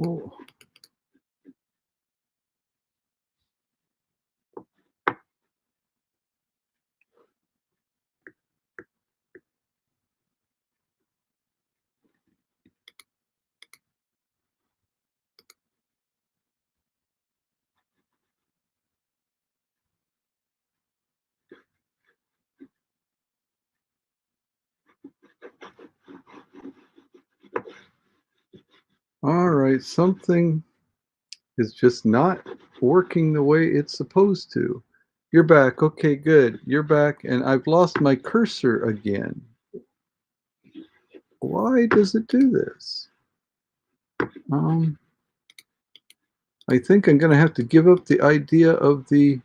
Oh. All right, something is just not working the way it's supposed to. You're back. Okay, good. You're back, and I've lost my cursor again. Why does it do this? I think I'm going to have to give up the idea of the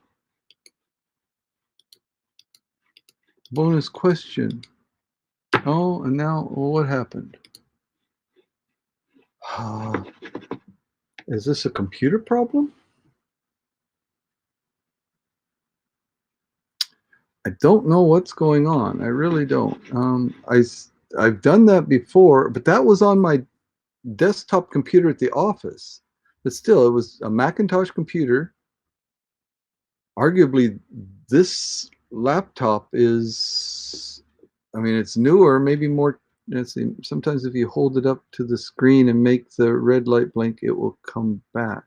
bonus question. Oh, and now what happened? Is this a computer problem? I don't know what's going on. I really don't. I've done that before, but that was on my desktop computer at the office. But still, it was a Macintosh computer. Arguably, this laptop is, I mean, it's newer, maybe more. Let's see, sometimes if you hold it up to the screen and make the red light blink, it will come back.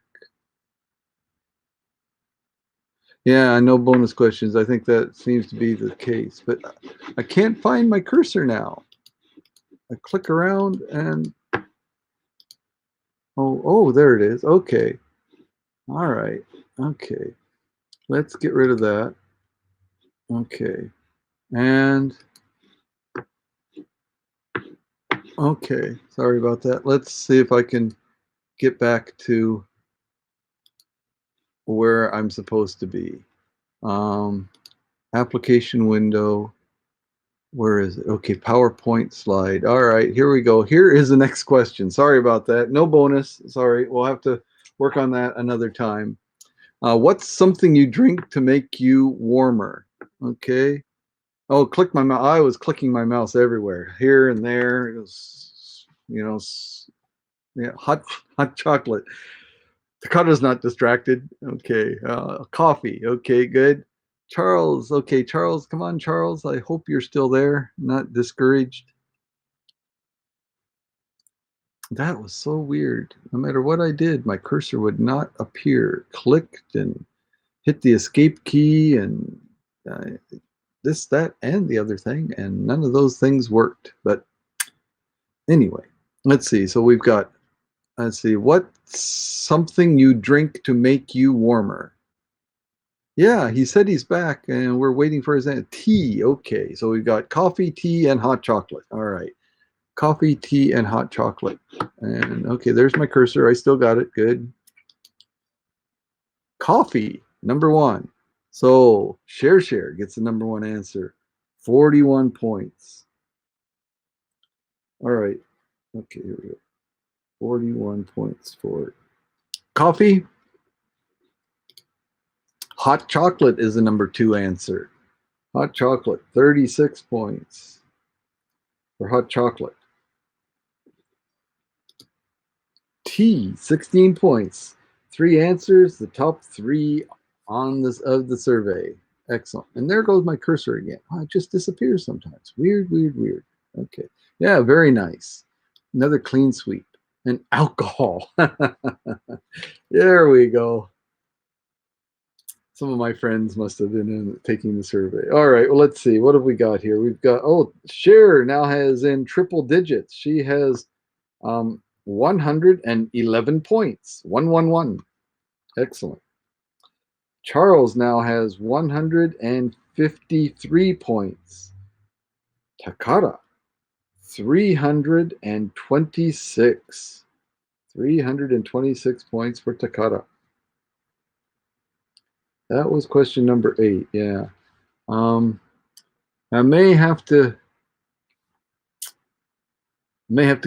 Yeah, no bonus questions. I think that seems to be the case, but I can't find my cursor now. I click around and oh, there it is. Okay. All right. Okay. Let's get rid of that. Okay. And okay. Sorry about that. Let's see if I can get back to where I'm supposed to be. Application window. Where is it? Okay, PowerPoint slide. All right, here we go. Here is the next question. Sorry about that. No bonus. Sorry. We'll have to work on that another time. What's something you drink to make you warmer? Okay. Oh, click my mouse. I was clicking my mouse everywhere, here and there. It was, yeah, hot chocolate. Takata's not distracted. Okay. Coffee. Okay, good. Charles. Okay, Charles. Come on, Charles. I hope you're still there, not discouraged. That was so weird. No matter what I did, my cursor would not appear. Clicked and hit the escape key and this, that, and the other thing, and none of those things worked. But anyway, let's see. So we've got, let's see, what's something you drink to make you warmer? Yeah, he said he's back, and we're waiting for his answer. Tea. Okay, so we've got coffee, tea, and hot chocolate. All right. Coffee, tea, and hot chocolate. And okay, there's my cursor. I still got it. Good. Coffee, number one. So Share gets the number one answer. 41 points. All right. Okay, here we go. 41 points for coffee. Hot chocolate is the number two answer. Hot chocolate, 36 points for hot chocolate. Tea, 16 points. Three answers, the top three on this of the survey. Excellent. And there goes my cursor again. Oh, it just disappears sometimes. Weird. Okay. Yeah, very nice. Another clean sweep. And alcohol. There we go. Some of my friends must have been taking the survey. All right, well, let's see. What have we got here? We've got, Cher now has in triple digits. She has 111 points. 111. Excellent. Charles now has 153 points. Takata, 326. 326 points for Takata. That was question number 8. Yeah. I may have to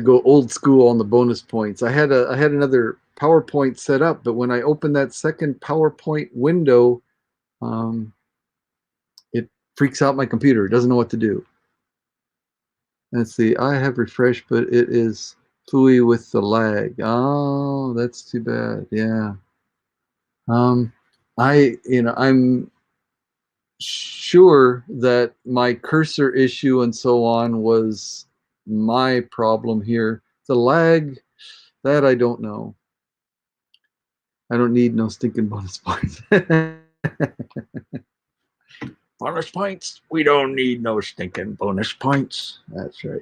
go old school on the bonus points. I had another PowerPoint set up, but when I opened that second PowerPoint window, it freaks out my computer. It doesn't know what to do. Let's see. I have refreshed, but it is Fooey with the lag. Oh, that's too bad. Yeah. Um, I'm sure that my cursor issue and so on was my problem here. The lag, that I don't know. I don't need no stinking bonus points. Bonus points? We don't need no stinking bonus points. That's right.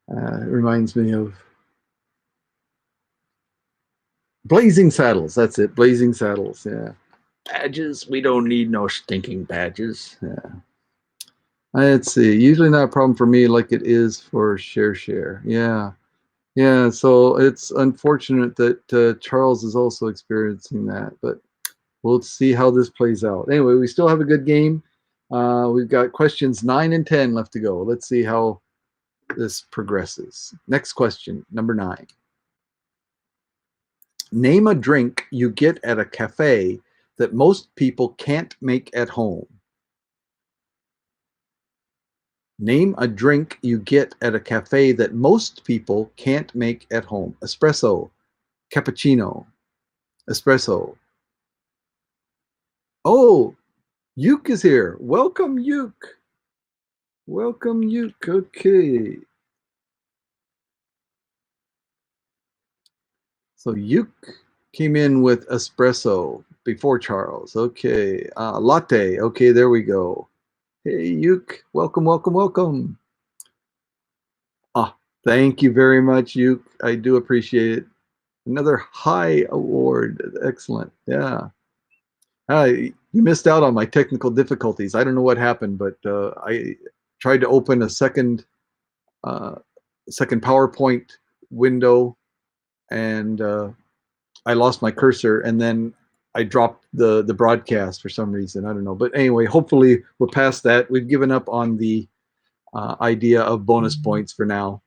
It reminds me of Blazing Saddles. That's it. Blazing Saddles. Yeah. Badges? We don't need no stinking badges. Yeah. Let's see. Usually not a problem for me like it is for Share. Yeah. Yeah. So it's unfortunate that Charles is also experiencing that, but we'll see how this plays out. Anyway, we still have a good game. We've got questions 9 and 10 left to go. Let's see how this progresses. Next question, number 9. Name a drink you get at a cafe that most people can't make at home. Name a drink you get at a cafe that most people can't make at home. Espresso, cappuccino, espresso. Oh, Yuke is here. Welcome, Yuke. Welcome, Yuke. Okay. So Yuke came in with espresso before Charles. Okay. Latte. Okay, there we go. Hey, Yuke. Welcome. Ah, thank you very much, Yuke. I do appreciate it. Another high award. Excellent. Yeah. You missed out on my technical difficulties. I don't know what happened, but I tried to open a uh, second PowerPoint window, and I lost my cursor, and then I dropped the broadcast for some reason. I don't know, but anyway, hopefully we're past that. We've given up on the idea of bonus points for now.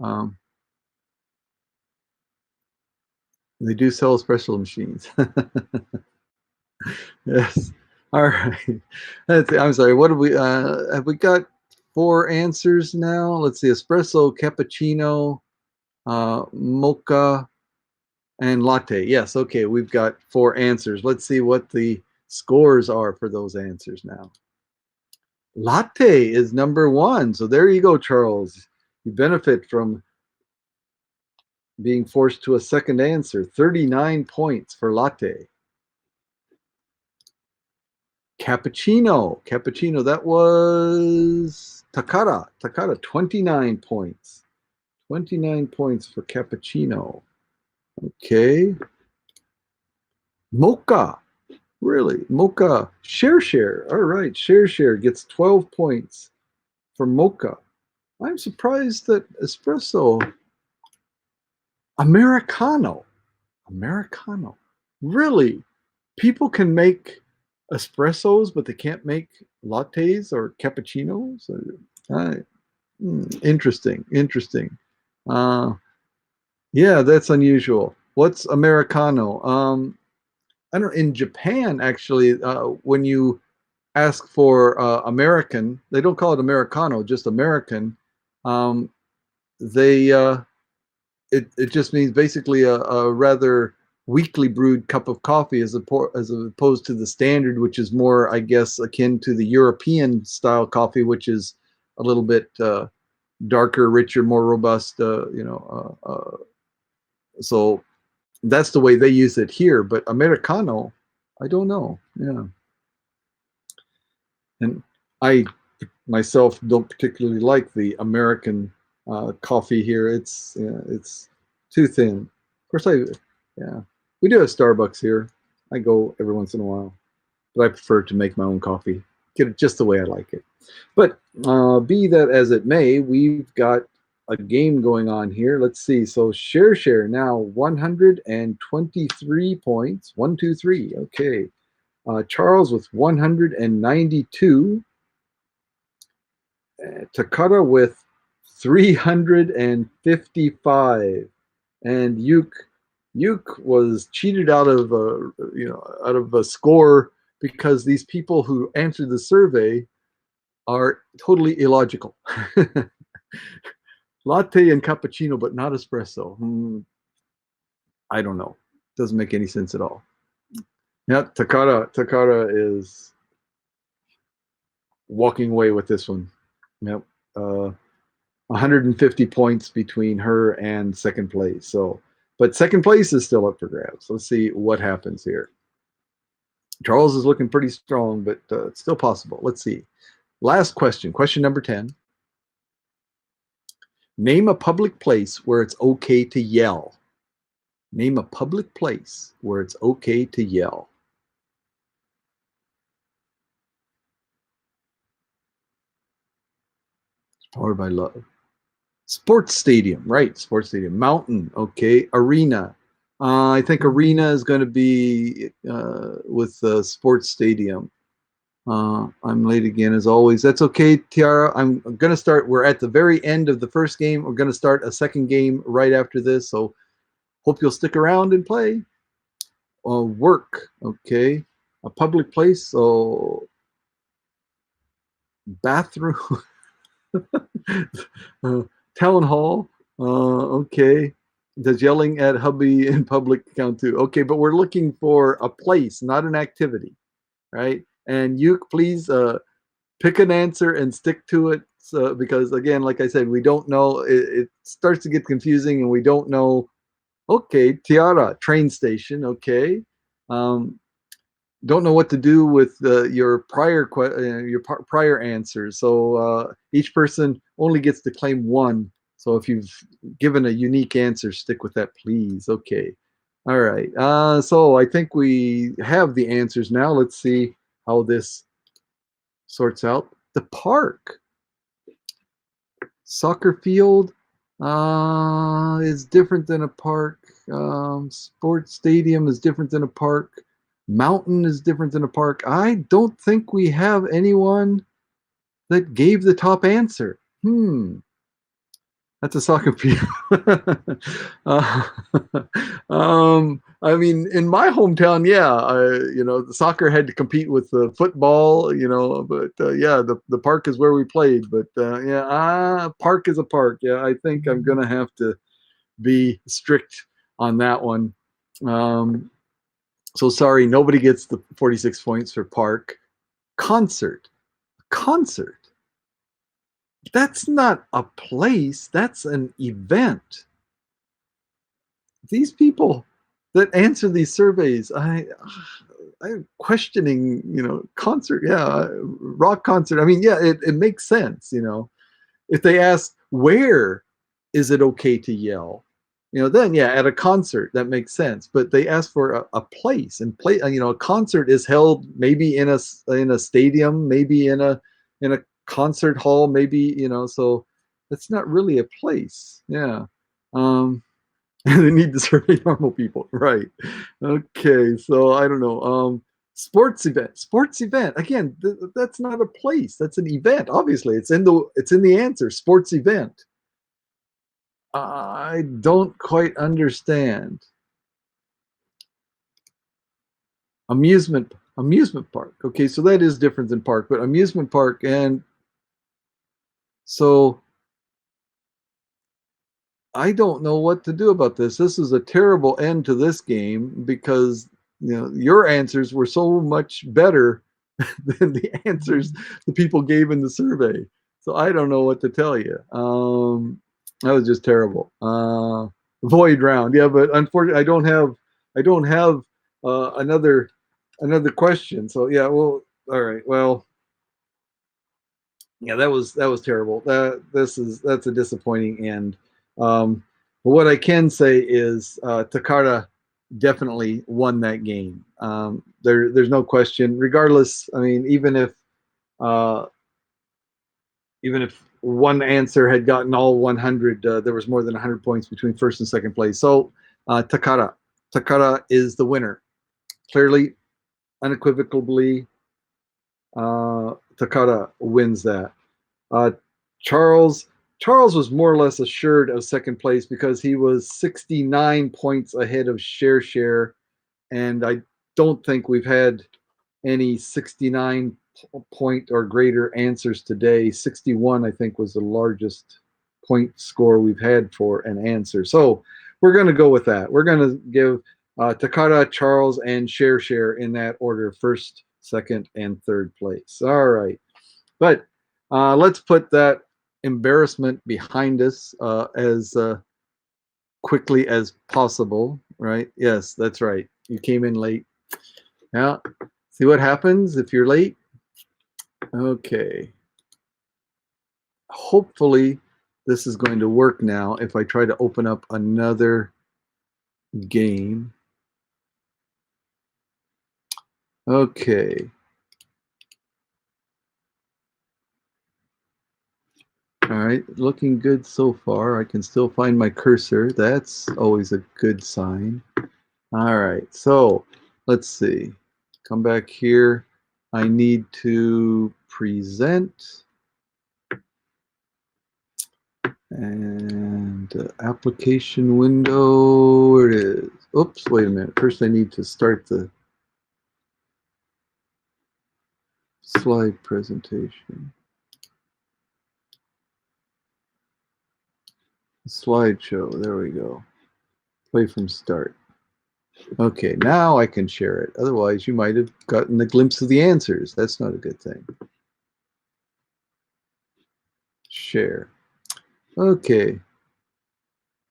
Um, they do sell espresso machines. Yes. All right. I'm sorry. What have we got 4 answers now? Let's see. Espresso, cappuccino, mocha, and latte. Yes. Okay. We've got 4 answers. Let's see what the scores are for those answers now. Latte is number 1. So there you go, Charles. You benefit from being forced to a second answer. 39 points for latte. Cappuccino, that was Takara. 29 points. 29 points for cappuccino. Okay. Mocha. Really? Mocha. Share. All right. Share gets 12 points for mocha. I'm surprised that espresso. Americano. Really? People can make espressos, but they can't make lattes or cappuccinos? Interesting. Uh, yeah, that's unusual. What's Americano? I don't know. In Japan, actually, when you ask for American, they don't call it Americano, just American. Um, they it just means basically a rather weakly brewed cup of coffee as opposed to the standard, which is more, I guess, akin to the European style coffee, which is a little bit darker, richer, more robust. So that's the way they use it here. But Americano, I don't know. Yeah, and I myself don't particularly like the American coffee here. It's too thin. Of course, yeah, we do have Starbucks here. I go every once in a while, but I prefer to make my own coffee, get it just the way I like it. But be that as it may, we've got a game going on here. Let's see. So share now 123 points. 123. Okay. Charles with 192. Takata with 355, and Yuke was cheated out of a score because these people who answered the survey are totally illogical. Latte and cappuccino, but not espresso. I don't know. Doesn't make any sense at all. Yeah, Takara is walking away with this one. Yep. 150 points between her and second place. So, but second place is still up for grabs. Let's see what happens here. Charles is looking pretty strong, but it's still possible. Let's see. Last question. Question number 10. Name a public place where it's okay to yell. Name a public place where it's okay to yell. Powered by love. Sports stadium, right? Sports stadium. Mountain, okay. Arena. I think arena is going to be with the sports stadium. I'm late again as always. That's okay, Tiara. I'm going to start. We're at the very end of the first game. We're going to start a second game right after this. So hope you'll stick around and play. Work, okay. A public place. So bathroom. Town hall. Okay. Does yelling at hubby in public count too? Okay, but we're looking for a place, not an activity, right? And you please pick an answer and stick to it. So, because again, like I said, we don't know. It starts to get confusing, and we don't know. Okay, Tiara, train station. Okay, don't know what to do with your prior answers. So each person only gets to claim one. So if you've given a unique answer, stick with that, please. Okay. All right. So I think we have the answers now. Let's see how this sorts out. The park, soccer field is different than a park. Sports stadium is different than a park. Mountain is different than a park. I don't think we have anyone that gave the top answer. That's a soccer field. uh, I mean, in my hometown, yeah, the soccer had to compete with the football, but yeah, the park is where we played. But yeah, park is a park. Yeah, I think I'm gonna have to be strict on that one. So sorry, nobody gets the 46 points for park. Concert. That's not a place. That's an event. These people that answer these surveys, I'm questioning, concert. Yeah, rock concert. I mean, yeah, it makes sense. If they ask where is it okay to yell, then yeah, at a concert that makes sense. But they ask for a place, and a concert is held maybe in a stadium, maybe in a concert hall, maybe so it's not really a place. Yeah. They need to survey normal people, right? Okay, so I don't know. Sports event. Again, that's not a place. That's an event. Obviously, it's in the answer. Sports event. I don't quite understand. Amusement park. Okay, so that is different than park, but amusement park, and so I don't know what to do about this. This is a terrible end to this game because your answers were so much better than the answers the people gave in the survey. So I don't know what to tell you. That was just terrible. Void round, yeah, but unfortunately, I don't have another question. So yeah, well, all right, well, yeah, that was terrible. That's a disappointing end. But what I can say is Takara definitely won that game. There's no question. Regardless, I mean, uh, even if one answer had gotten all 100, there was more than 100 points between first and second place. So Takara is the winner, clearly, unequivocally. Takara wins that. Uh, Charles Charles was more or less assured of second place because he was 69 points ahead of Share, and I don't think we've had any 69 point or greater answers today. 61, I think, was the largest point score we've had for an answer. So we're going to go with that. We're going to give Takata, Charles, and Share in that order: first, second, and third place. All right, but let's put that embarrassment behind us as quickly as possible. Right? Yes, that's right. You came in late. Yeah. See what happens if you're late? Okay. Hopefully this is going to work now if I try to open up another game. Okay. All right, looking good so far. I can still find my cursor. That's always a good sign. All right, so let's see. Come back here. I need to present and application window. Where it is. Oops, wait a minute. First, I need to start the slide presentation. Slideshow. There we go. Play from start. Okay, now I can share it. Otherwise, you might have gotten a glimpse of the answers. That's not a good thing. Share. Okay.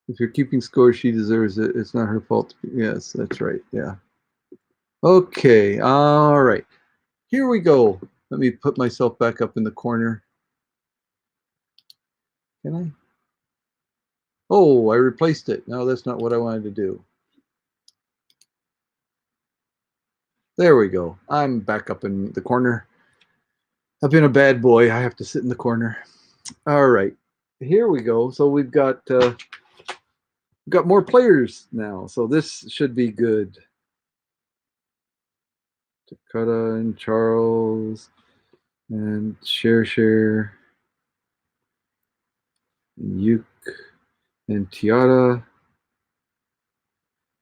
If you're keeping score, she deserves it. It's not her fault. Yes, that's right. Yeah. Okay. All right. Here we go. Let me put myself back up in the corner. Can I? Oh, I replaced it. No, that's not what I wanted to do. There we go. I'm back up in the corner. I've been a bad boy. I have to sit in the corner. All right. Here we go. So we've got more players now, so this should be good. Dakota and Charles and Share, and Yuk and Tiara,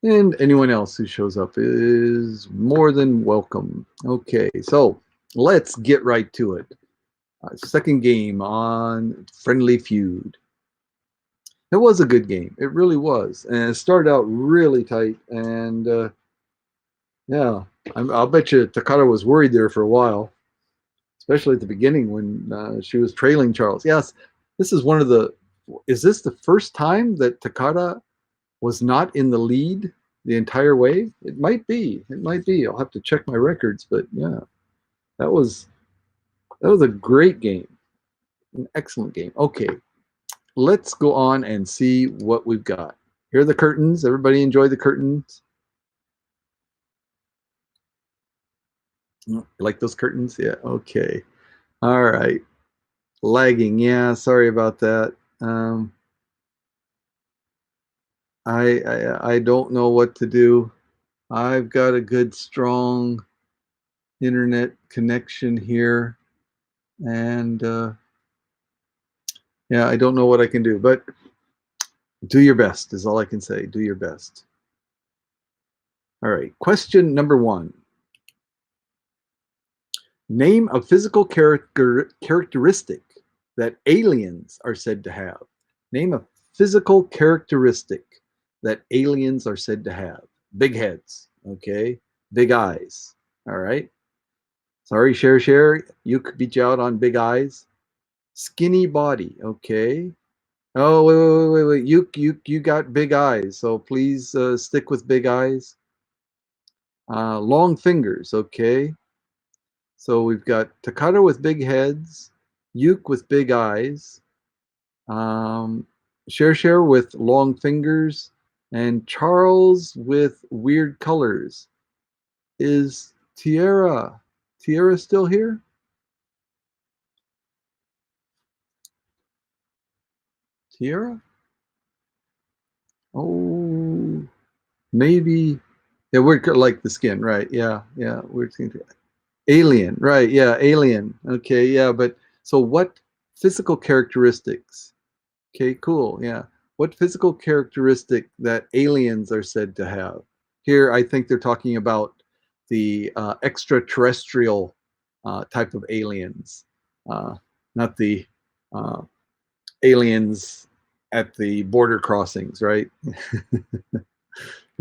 and anyone else who shows up is more than welcome. Okay, so let's get right to it. Second game on Friendly Feud. It was a good game. It really was, and it started out really tight. And yeah, I'll bet you Takata was worried there for a while, especially at the beginning when she was trailing Charles. Yes, this is one of the. Is this the first time that Takata was not in the lead the entire way? It might be. It might be. I'll have to check my records, but yeah, that was a great game, an excellent game. Okay, let's go on and see what we've got. Here are the curtains. Everybody enjoy the curtains. You like those curtains? Yeah. Okay. All right. Lagging. Yeah. Sorry about that. Um, I don't know what to do. I've got a good strong internet connection here, and yeah, I don't know what I can do, but do your best is all I can say. Do your best. All right, question number 1. Name a physical characteristic that aliens are said to have. Name a physical characteristic that aliens are said to have. Big heads, okay? Big eyes, all right? Sorry, Share. You could beat you out on big eyes. Skinny body, okay? Oh, wait. You got big eyes, so please stick with big eyes. Long fingers, okay? So we've got Takata with big heads, Yuke with big eyes, um, Share with long fingers, and Charles with weird colors. Is Tiara still here? Tiara? Oh, maybe. Yeah, we're like the skin, right? Yeah, we're thinking alien, right? Yeah, alien. Okay, yeah, but so what physical characteristics? Okay, cool. Yeah, what physical characteristic that aliens are said to have? Here, I think they're talking about the extraterrestrial type of aliens, not the uh, aliens at the border crossings, right?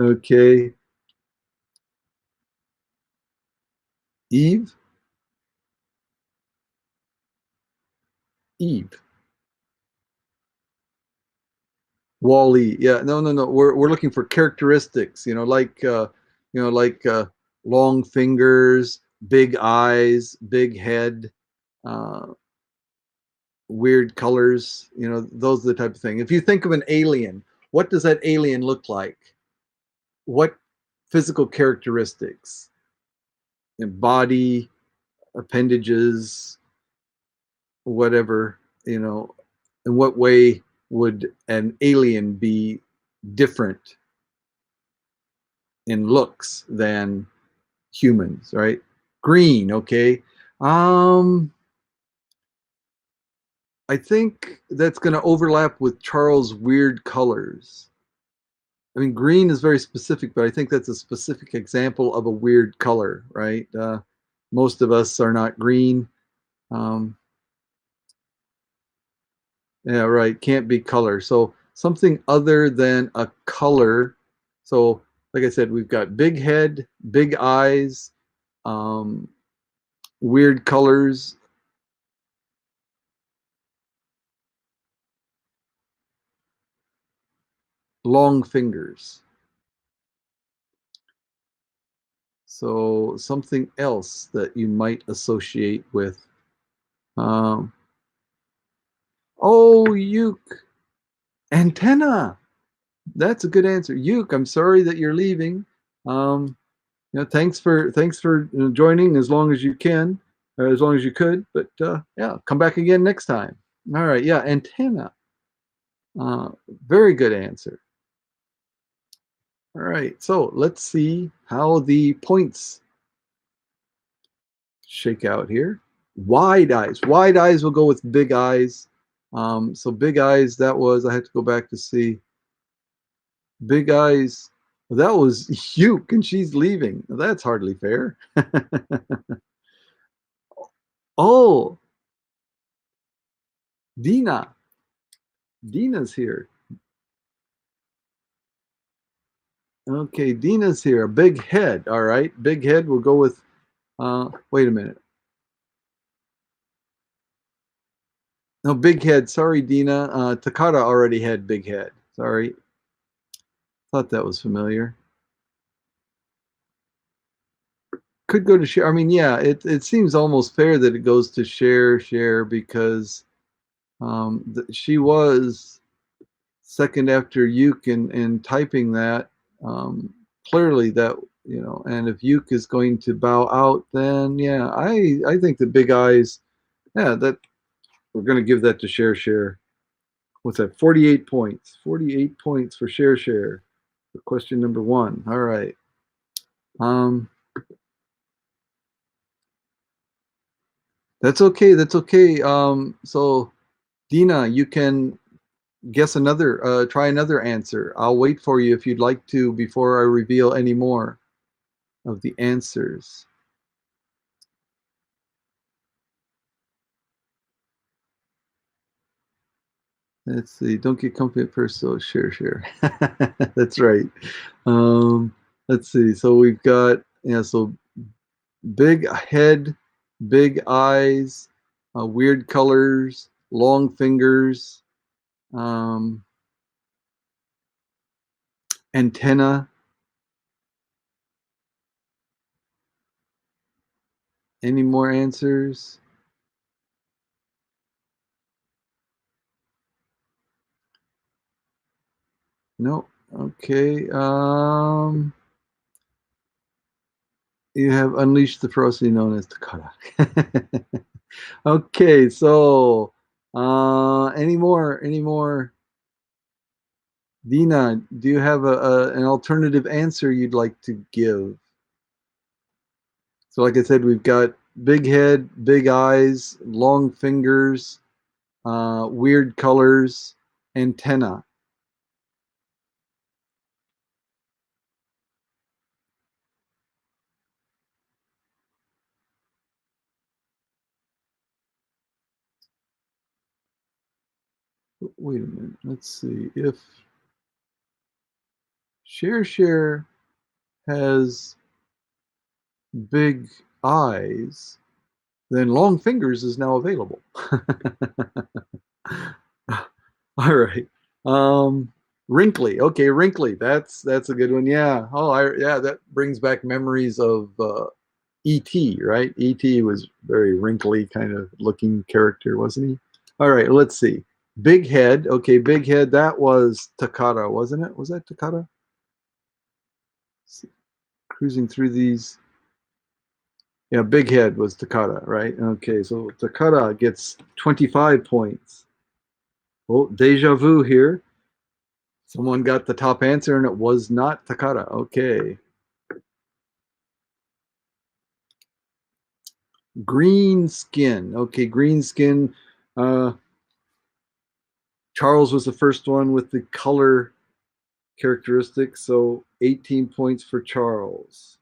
Okay. Eve? Eve. Wall-E. Yeah, no, no, no. We're looking for characteristics, like long fingers, big eyes, big head, uh, weird colors, those are the type of thing. If you think of an alien, what does that alien look like? What physical characteristics? Body, appendages, whatever, in what way would an alien be different in looks than humans, right? Green, okay. Um, I think that's going to overlap with Charles' weird colors. I mean, green is very specific, but I think that's a specific example of a weird color, right? Most of us are not green. Um, yeah, right. Can't be color. So something other than a color. So, like I said, we've got big head, big eyes, um, weird colors, long fingers. So something else that you might associate with. Um, oh, Uke. Antenna. That's a good answer. Uke, I'm sorry that you're leaving. Um, thanks for joining as long as you can, or as long as you could. But yeah, come back again next time. All right. Yeah, antenna. Uh, Very good answer. All right. So let's see how the points shake out here. Wide eyes. Wide eyes will go with big eyes. So big eyes, that was, I had to go back to see. Big eyes, that was Hugh, and she's leaving. That's hardly fair. Oh, Dina. Dina's here. Okay, Dina's here. Big head. All right. Big head. We'll go with, wait a minute. No, big head. Sorry, Dina. Takata already had big head. Sorry. Thought that was familiar. Could go to share. I mean, yeah, it seems almost fair that it goes to share because she was second after Uke in typing that. Um, Clearly, that and if Uke is going to bow out, then yeah, I think the big eyes. Yeah, that we're going to give that to share. What's that? 48 points. 48 points for share. For question number one. All right. Um, that's okay. That's okay. So Dina, you can try another answer. I'll wait for you if you'd like to before I reveal any more of the answers. Let's see. Don't get comfy at first, so share. That's right. Um, let's see. So we've got, yeah, so big head, big eyes, weird colors, long fingers, um, antenna. Any more answers? No. Okay. You have unleashed the ferocity known as Takata. Okay, so any more? Any more? Dina, do you have an alternative answer you'd like to give? So, like I said, we've got big head, big eyes, long fingers, weird colors, antenna. wait a minute. Let's see. If Share has big eyes, then long fingers is now available. All right. Wrinkly. Okay, wrinkly. That's a good one. Yeah. Oh, yeah. That brings back memories of E.T. Right? E.T. was very wrinkly kind of looking character, wasn't he? All right. Let's see. Big head. Okay, big head. That was Takata, wasn't it? Was that Takata? Cruising through these. Yeah, big head was Takata, right? Okay, so Takata gets 25 points. Oh, deja vu here. Someone got the top answer and it was not Takata. Okay. Green skin. Okay, green skin. Uh, Charles was the first one with the color characteristics, so 18 points for Charles.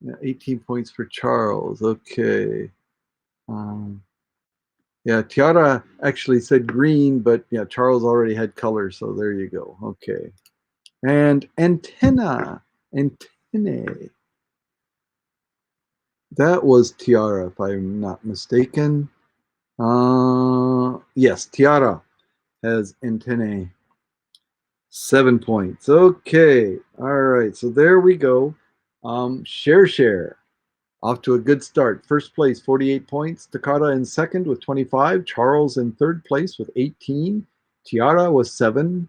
Yeah, 18 points for Charles. Okay. Um, yeah, Tiara actually said green, but yeah, Charles already had color, so there you go. Okay. And antenna. Antennae. That was Tiara, if I'm not mistaken. Yes, Tiara has antennae. 7 points. Okay. All right. So there we go. Share. Off to a good start. First place, 48 points. Takata in second with 25. Charles in third place with 18. Tiara was 7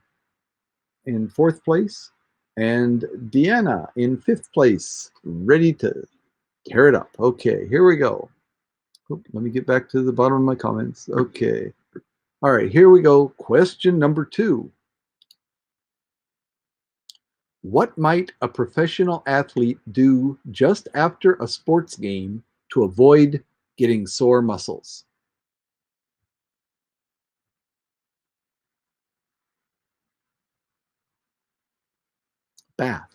in fourth place. And Deanna in fifth place, ready to tear it up. Okay, here we go. Let me get back to the bottom of my comments. Okay. All right, here we go. Question number 2. What might a professional athlete do just after a sports game to avoid getting sore muscles? Bath.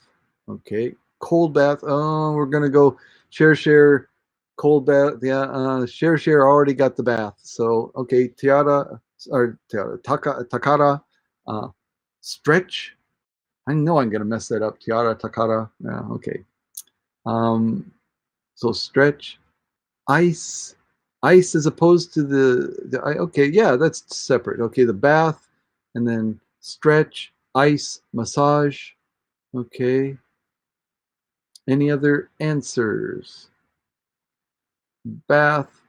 Okay. Cold bath. Oh, we're going to go share, cold bath. Yeah, share already got the bath. So, okay, Takara, uh, stretch. I know I'm going to mess that up. Takara. Yeah, okay. Um, so stretch, ice, ice as opposed to okay, yeah, that's separate. Okay, the bath, and then stretch, ice, massage. Okay. Any other answers? Bath,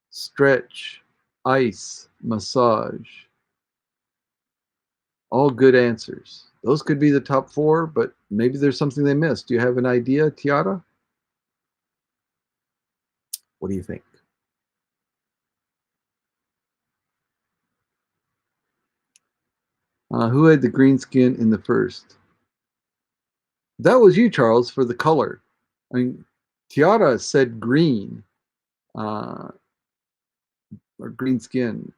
stretch, ice, massage. All good answers. Those could be the top 4, but maybe there's something they missed. Do you have an idea, Tiara? What do you think? Who had the green skin in the first? That was you, Charles, for the color. I mean, Tiara said green, uh, or green skin.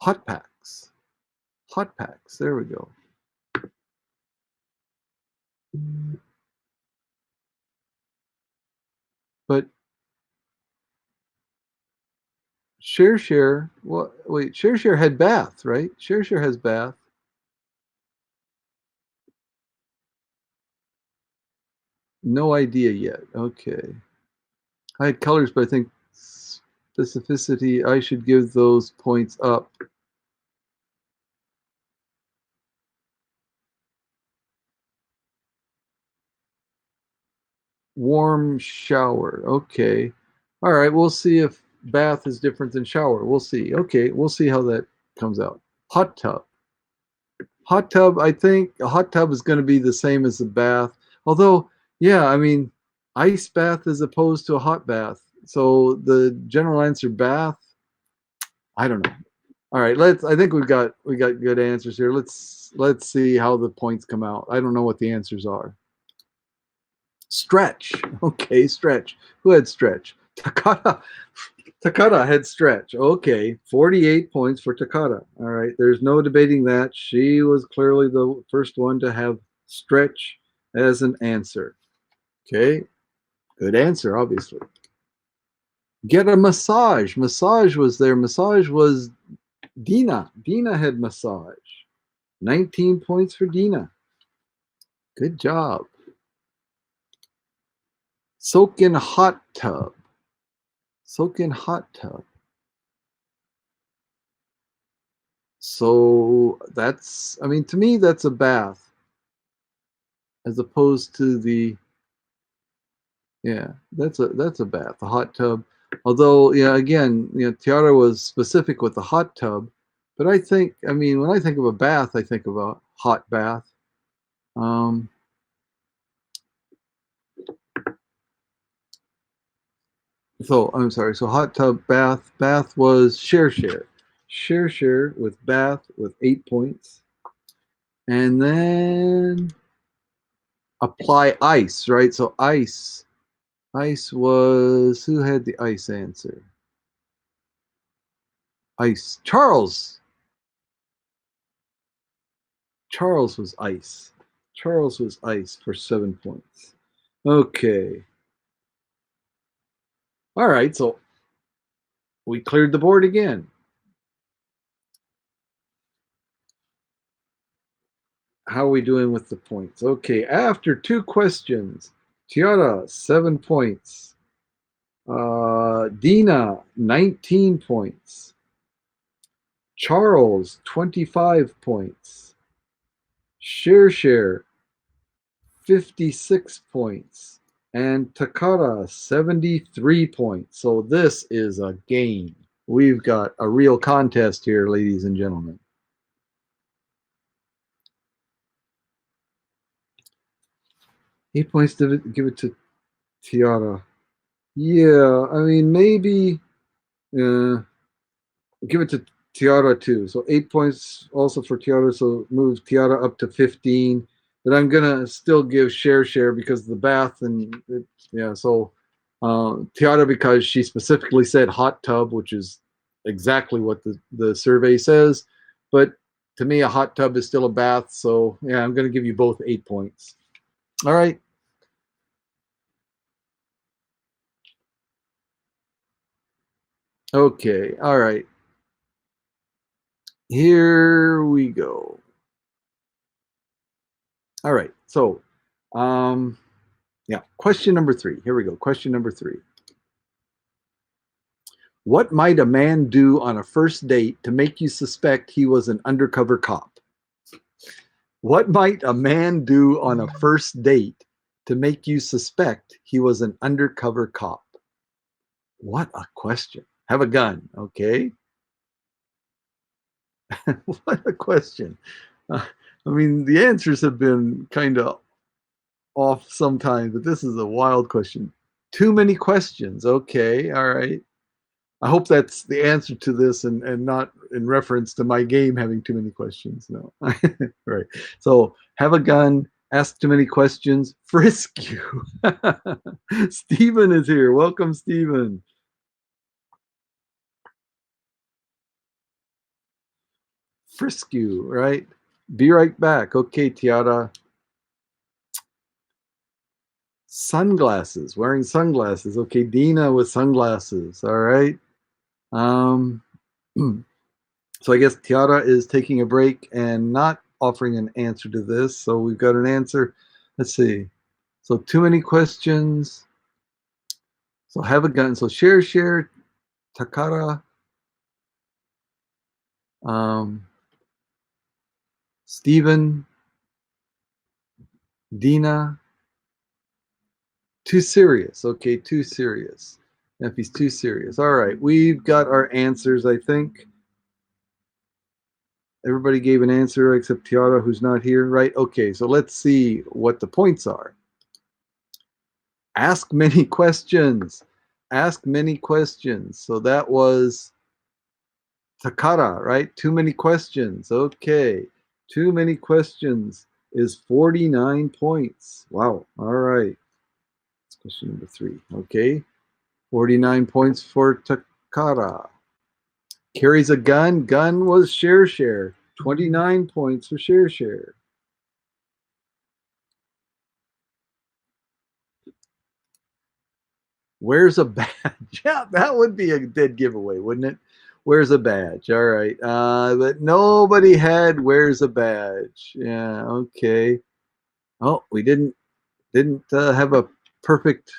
Hot packs. Hot packs. There we go. But Share. Well, wait. Share had bath, right? Share has bath. No idea yet. Okay. I had colors, but I think specificity. I should give those points up. Warm shower. Okay. All right. We'll see if bath is different than shower. We'll see. Okay. We'll see how that comes out. Hot tub. Hot tub. I think a hot tub is going to be the same as a bath. Although, yeah, I mean, ice bath as opposed to a hot bath. So the general answer bath. I don't know. All right, I think we got good answers here. Let's see how the points come out. I don't know what the answers are. Stretch. Okay, stretch. Who had stretch? Takata had stretch. Okay, 48 points for Takata. All right, there's no debating that. She was clearly the first one to have stretch as an answer. Okay, good answer, obviously. Get a massage. Massage was there. Massage was Dina had massage. 19 points for Dina. Good job. Soak in hot tub. Soak in hot tub. So that's, I mean, to me, that's a bath as opposed to the, yeah, that's a bath, a hot tub. Although, yeah, again, Tiara was specific with the hot tub, but I think, I mean, when I think of a bath, I think of a hot bath. Um, so I'm sorry. So hot tub, bath was share with bath with 8 points, and then apply ice, right? So ice was, who had the ice answer? Ice. Charles was ice. Charles was ice for 7 points. Okay. All right. So we cleared the board again. How are we doing with the points? Okay. After 2 questions, Tiara, 7 points. Dina, 19 points. Charles, 25 points. Share, 56 points. And Takara, 73 points. So this is a game. We've got a real contest here, ladies and gentlemen. 8 points to give it to Tiara. Yeah, I mean, maybe give it to Tiara too. So 8 points also for Tiara. So move Tiara up to 15. But I'm gonna still give share because the bath and yeah. So Tiara, because she specifically said hot tub, which is exactly what the survey says. But to me, a hot tub is still a bath. So yeah, I'm gonna give you both 8 points. All right. Okay. All right. Here we go. All right. So, um, yeah, question number 3. Here we go. Question number 3. What might a man do on a first date to make you suspect he was an undercover cop? What might a man do on a first date to make you suspect he was an undercover cop? What a question. Have a gun, okay? What a question. I mean, the answers have been kind of off sometimes, but this is a wild question. Too many questions. Okay, all right. I hope that's the answer to this and not in reference to my game having too many questions. No. Right. So have a gun, ask too many questions, frisk you. Stephen is here. Welcome, Stephen. Frisk you, right? Be right back. Okay, Tiara. Sunglasses, wearing sunglasses. Okay, Dina with sunglasses. All right. Um, so I guess Tiara is taking a break and not offering an answer to this. So we've got an answer. Let's see. So too many questions. So have a gun. So share, Takara, um, Stephen, Dina. Too serious. Okay, too serious. If he's too serious. All right, we've got our answers, I think. Everybody gave an answer except Tiara, who's not here, right? Okay, so let's see what the points are. Ask many questions. Ask many questions. So that was Takara, right? Too many questions. Okay. Too many questions is 49 points. Wow. All right. That's question number 3. Okay. 49 points for Takara. Carries a gun. Gun was share. 29 points for share. Wears a badge. Yeah, that would be a dead giveaway, wouldn't it? Where's a badge? All right. But nobody had where's a badge. Yeah, okay. Oh, we didn't have a perfect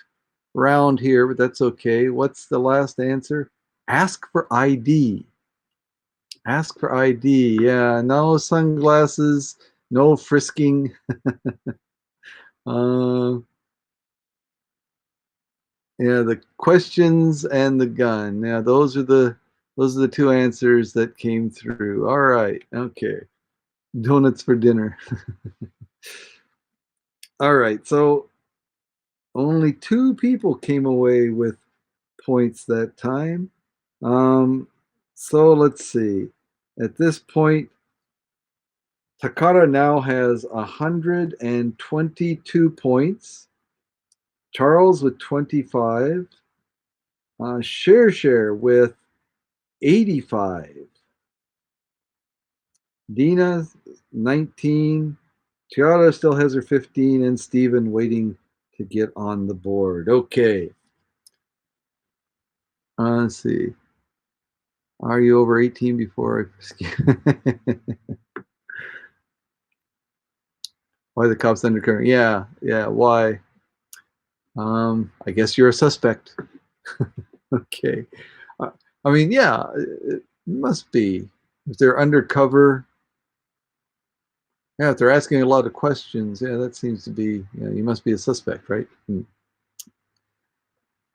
round here, but that's okay. What's the last answer? Ask for ID. Ask for ID. Yeah, no sunglasses, no frisking. Uh, yeah, the questions and the gun. Yeah, those are the two answers that came through. All right. Okay. Donuts for dinner. All right. So only two people came away with points that time. Um, so let's see. At this point, Takara now has 122 points. Charles with 25. Share with 85. Dina 19. Tiara still has her 15, and Steven waiting to get on the board. Okay. Let's see. Are you over 18 before I why the cops undercover? Yeah, yeah. Why? I guess you're a suspect. Okay. Uh, I mean, yeah, it must be. If they're undercover, yeah, if they're asking a lot of questions, yeah, that seems to be, you must be a suspect, right?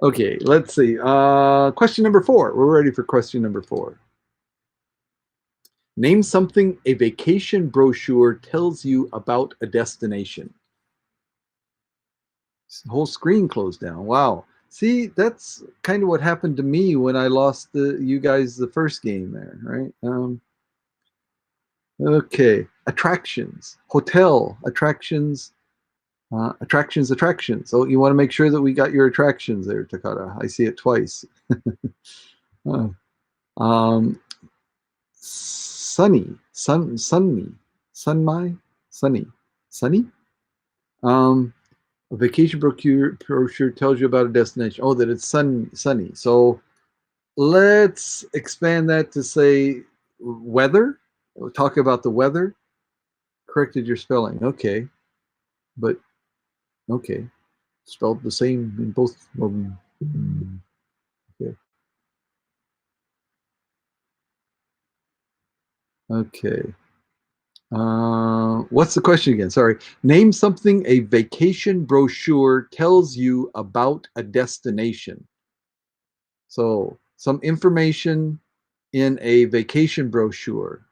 Okay, let's see. Question number 4. We're ready for question number 4. Name something a vacation brochure tells you about a destination. The whole screen closed down. Wow. See, that's kind of what happened to me when I lost you guys the first game there, right? Okay. Attractions, hotel, attractions, attractions. So you want to make sure that we got your attractions there, Takata. I see it twice. Uh, um, sunny. A vacation brochure tells you about a destination. Oh, that it's sunny. So let's expand that to say weather. We'll talk about the weather. Corrected your spelling. Okay, but okay, spelled the same in both of them. Okay. Okay. What's the question again? Sorry. Name something a vacation brochure tells you about a destination. So, some information in a vacation brochure.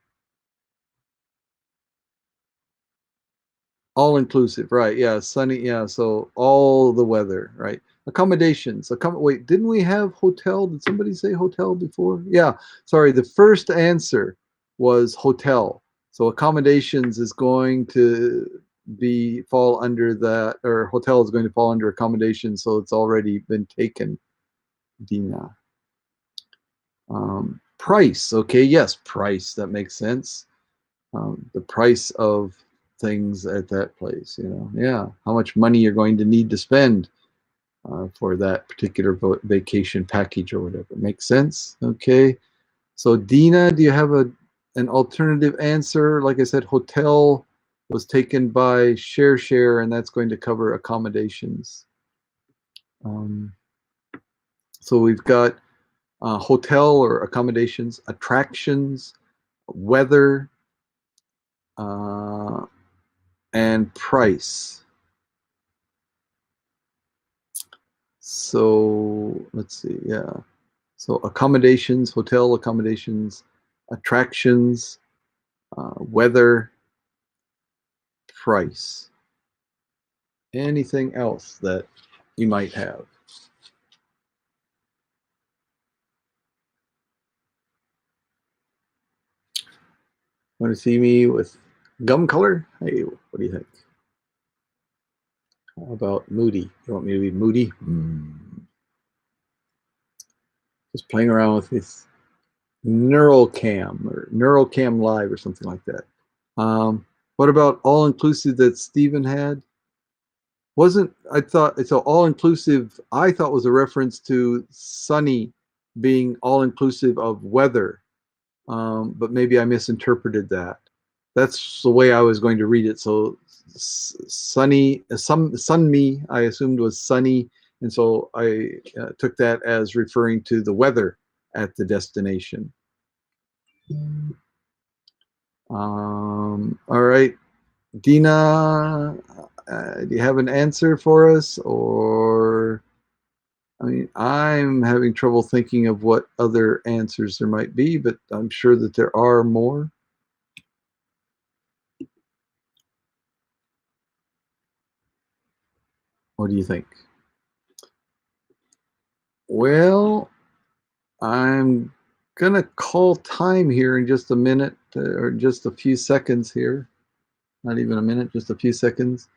All inclusive, right? Yeah, sunny. Yeah, so all the weather, right? Accommodations. Wait, didn't we have hotel? Did somebody say hotel before? Yeah, sorry. The first answer was hotel. So accommodations is going to be fall under that, or hotel is going to fall under accommodation. So it's already been taken, Dina. Price. Okay, yes, price. That makes sense. The price of things at that place, yeah, how much money you're going to need to spend for that particular vacation package or whatever. Makes sense. Okay, so Dina, do you have an alternative answer? Like I said, hotel was taken by share, and that's going to cover accommodations. um, so we've got hotel or accommodations, attractions, weather, uh, and price. So let's see. Yeah. So accommodations, hotel accommodations, attractions, weather, price. Anything else that you might have? Want to see me with gum color? Hey, what do you think? How about moody? You want me to be moody? Just playing around with this neural cam or neural cam live or something like that. What about all inclusive that Steven had? Wasn't I thought so all inclusive I thought was a reference to sunny being all inclusive of weather, but maybe I misinterpreted that. That's the way I was going to read it. So sunny, sun me, I assumed was sunny, and so I took that as referring to the weather at the destination. All right, Dina, do you have an answer for us? Or, I mean, I'm having trouble thinking of what other answers there might be, but I'm sure that there are more. What do you think? Well, I'm gonna call time here in just a minute, or just a few seconds here. Not even a minute, just a few seconds.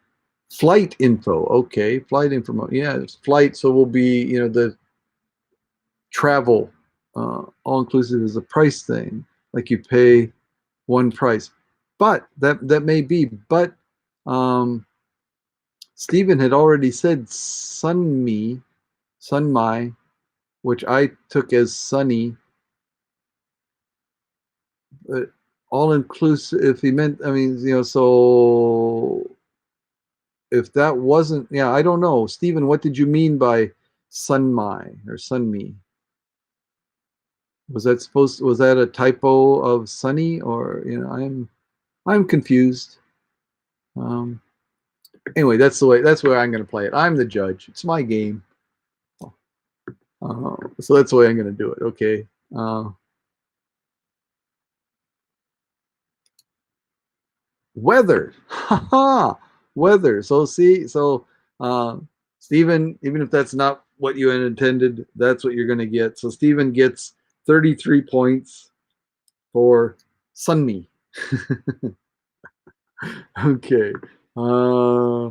Flight info. Okay, flight info. Yeah, it's flight. So will be, the travel, all inclusive is a price thing. Like you pay one price, but that may be. But um, Stephen had already said sun my, which I took as sunny. But all inclusive, if he meant, I mean, so if that wasn't, yeah, I don't know. Stephen, what did you mean by sun my or sun me? Was that a typo of sunny, or, I'm confused. Um, anyway, that's the way I'm going to play it. I'm the judge. It's my game. So that's the way I'm going to do it. Okay. Weather. Haha. Weather. So see, uh, Stephen, even if that's not what you had intended, that's what you're going to get. So Stephen gets 33 points for sunny. Okay. Uh,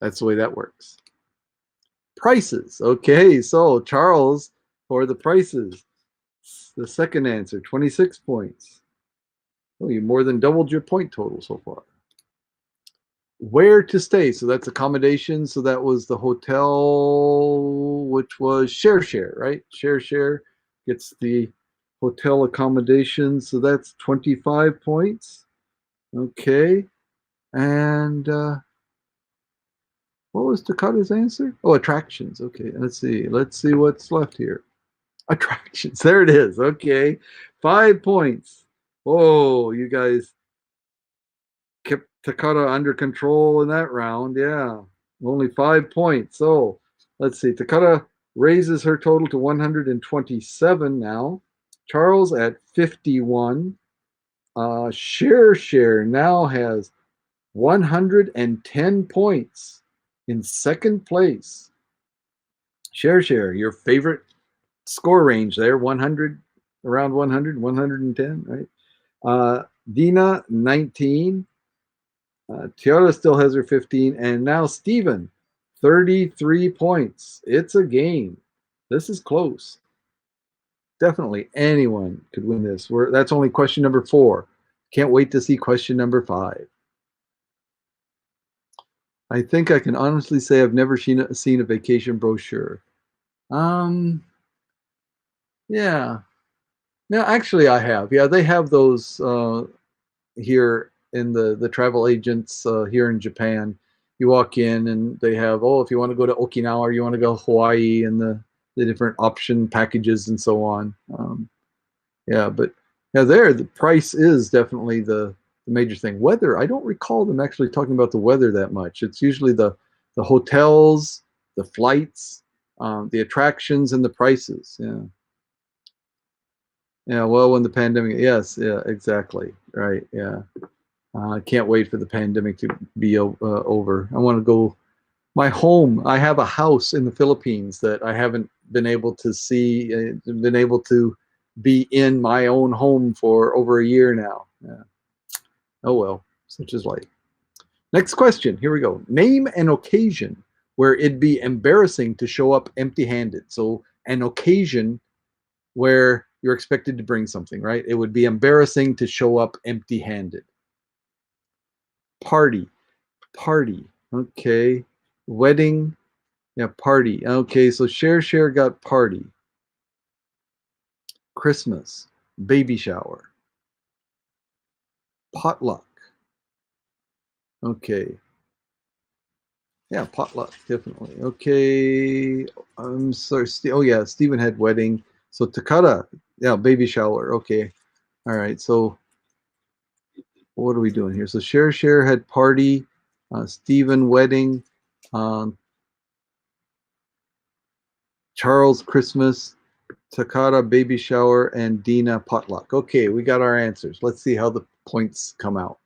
that's the way that works. Prices. Okay. So Charles for the prices. The second answer, 26 points. Oh, you more than doubled your point total so far. Where to stay? So that's accommodation. So that was the hotel, which was share, right? Share gets the hotel accommodation. So that's 25 points. Okay. And what was Takata's answer? Oh, attractions. Okay. Let's see. Let's see what's left here. Attractions. There it is. Okay. 5 points. Oh, you guys kept Takata under control in that round. Yeah, only 5 points. So let's see. Takata raises her total to 127 now. Charles at 51. Share now has 110 points in second place. Share, your favorite score range there, 100, around 100, 110, right? Dina, 19. Tiara still has her 15, and now Steven, 33 points. It's a game. This is close. Definitely anyone could win this. That's only question number 4. Can't wait to see question number 5. I think I can honestly say I've never seen a vacation brochure. Um, yeah. No, actually I have. Yeah, they have those here in the travel agents here in Japan. You walk in and they have, if you want to go to Okinawa or you want to go to Hawaii, and the different option packages and so on. Yeah, but yeah, there the price is definitely the major thing. Weather, I don't recall them actually talking about the weather that much. It's usually the hotels, the flights, the attractions, and the prices. Yeah. Yeah, well, when the pandemic, yes, yeah, exactly, right, yeah. I can't wait for the pandemic to be over. I want to go. My home. I have a house in the Philippines that I haven't been able to see, been able to be in my own home for over a year now. Yeah. Oh well, such is life. Next question. Here we go. Name an occasion where it'd be embarrassing to show up empty-handed. So an occasion where you're expected to bring something, right? It would be embarrassing to show up empty-handed. Party. Party. Okay. Wedding. Yeah, party. Okay, so share got party. Christmas, baby shower, potluck. Okay. Yeah, potluck, definitely. Okay. I'm sorry. Oh, yeah, Stephen had wedding. So Takata, yeah, baby shower. Okay. All right. So what are we doing here? So Share had party, Stephen wedding, um, Charles Christmas, Takata baby shower, and Dina potluck. Okay, we got our answers. Let's see how the points come out.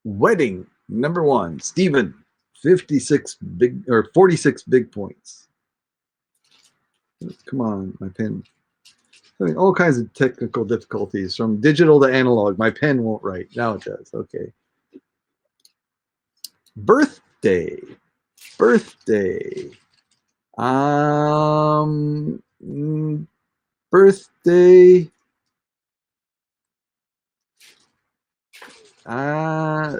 Wedding number one, Stephen, 56 big or 46 big points. Come on, my pen. Having all kinds of technical difficulties from digital to analog. My pen won't write. Now it does. Okay. Birthday. Birthday. Um, birthday. Uh,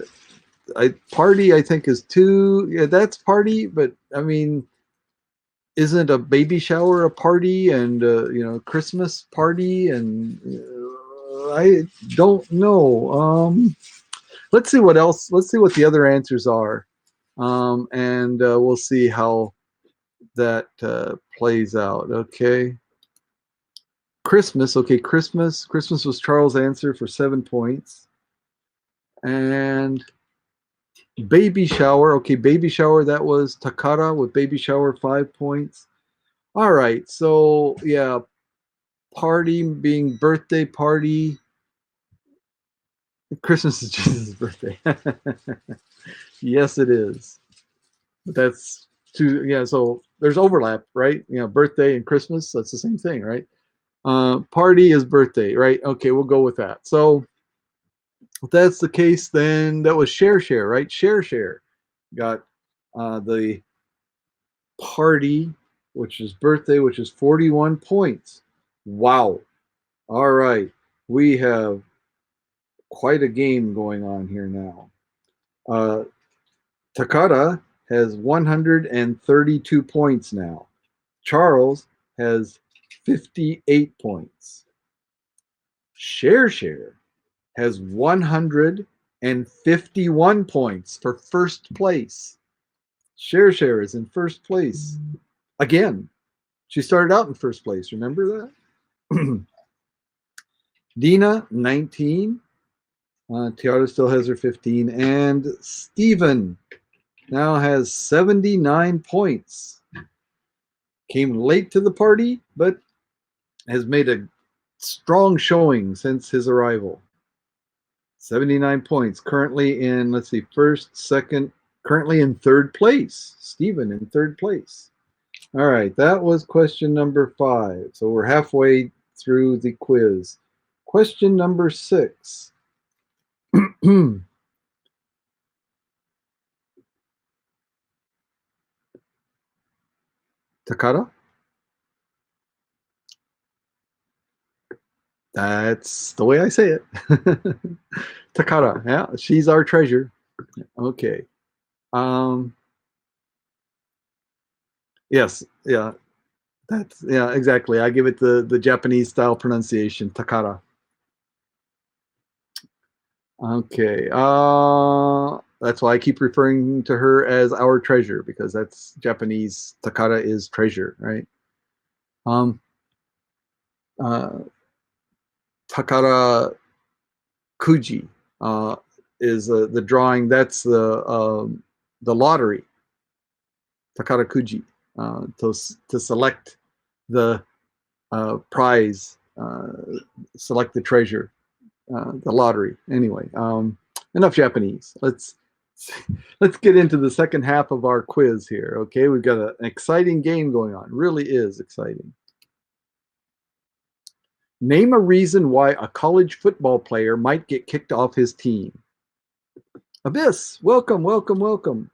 party. I think is two. Yeah, that's party. But I mean, isn't a baby shower a party? And Christmas party. And I don't know. Let's see what else. Let's see what the other answers are, and we'll see how that plays out. Okay. Christmas. Okay, Christmas. Christmas was Charles' answer for 7 points. And baby shower. Okay, baby shower. That was Takara with baby shower, 5 points. All right. So yeah, party being birthday party. Christmas is Jesus' birthday. Yes, it is. But that's two. Yeah. So there's overlap, right? Birthday and Christmas. That's the same thing, right? Party is birthday, right? Okay, we'll go with that. So if that's the case, then that was share, right? Share got the party, which is birthday, which is 41 points. Wow. All right. We have quite a game going on here now. Takata has 132 points now. Charles has 58 points. Share has 151 points for first place. Share is in first place. Again, she started out in first place. Remember that? Dina, 19. Tiara still has her 15. And Stephen now has 79 points. Came late to the party, but has made a strong showing since his arrival. 79 points. Currently in, let's see, first, second, currently in third place. Stephen in third place. All right, that was question number 5. So we're halfway through the quiz. Question number 6. Takara? That's the way I say it. Takara, yeah, she's our treasure. Okay. Yes, yeah, yeah, exactly. I give it the Japanese style pronunciation, Takara. Okay. That's why I keep referring to her as our treasure, because that's Japanese. Takara is treasure, right? Um, uh, Takara Kuji is the drawing. That's the lottery. Takara Kuji to select the prize, select the treasure, the lottery. Anyway, enough Japanese. Let's get into the second half of our quiz here. Okay, we've got an exciting game going on. It really is exciting. Name a reason why a college football player might get kicked off his team. Abyss, welcome, welcome, welcome.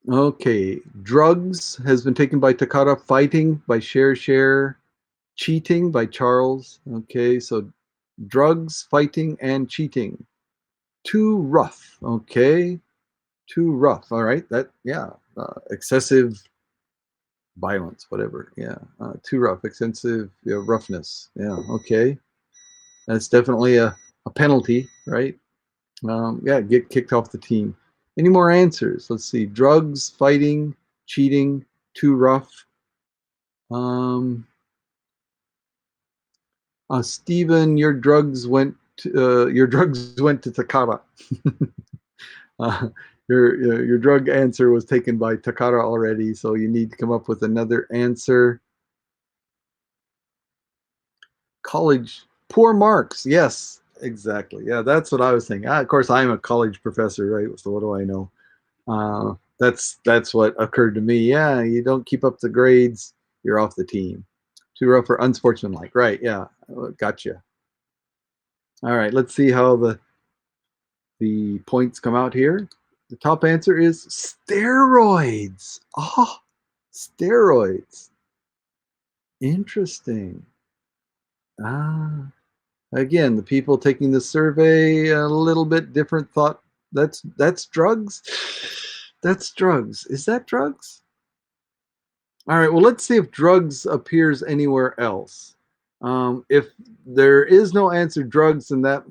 Okay, drugs has been taken by Takata, fighting by Share, cheating by Charles. Okay, so drugs, fighting, and cheating. Too rough. Okay. Too rough. All right. That, yeah. Excessive violence, whatever. Yeah. Too rough, excessive, roughness. Yeah. Okay. That's definitely a penalty, right? Yeah. Get kicked off the team. Any more answers? Let's see. Drugs, fighting, cheating, too rough. Um, Stephen, your drugs went to Takara. uh, your drug answer was taken by Takara already, so you need to come up with another answer. College, poor marks. Yes, exactly. Yeah, that's what I was thinking. Of course, I'm a college professor, right? So what do I know? That's what occurred to me. Yeah, you don't keep up the grades, you're off the team. Too rough or unsportsmanlike. Right? Yeah, gotcha. All right, let's see how the points come out here. The top answer is steroids. Oh, steroids. Interesting. Ah, again, the people taking the survey a little bit different thought. That's drugs. That's drugs. Is that drugs? All right. Well, let's see if drugs appears anywhere else. If there is no answer, drugs,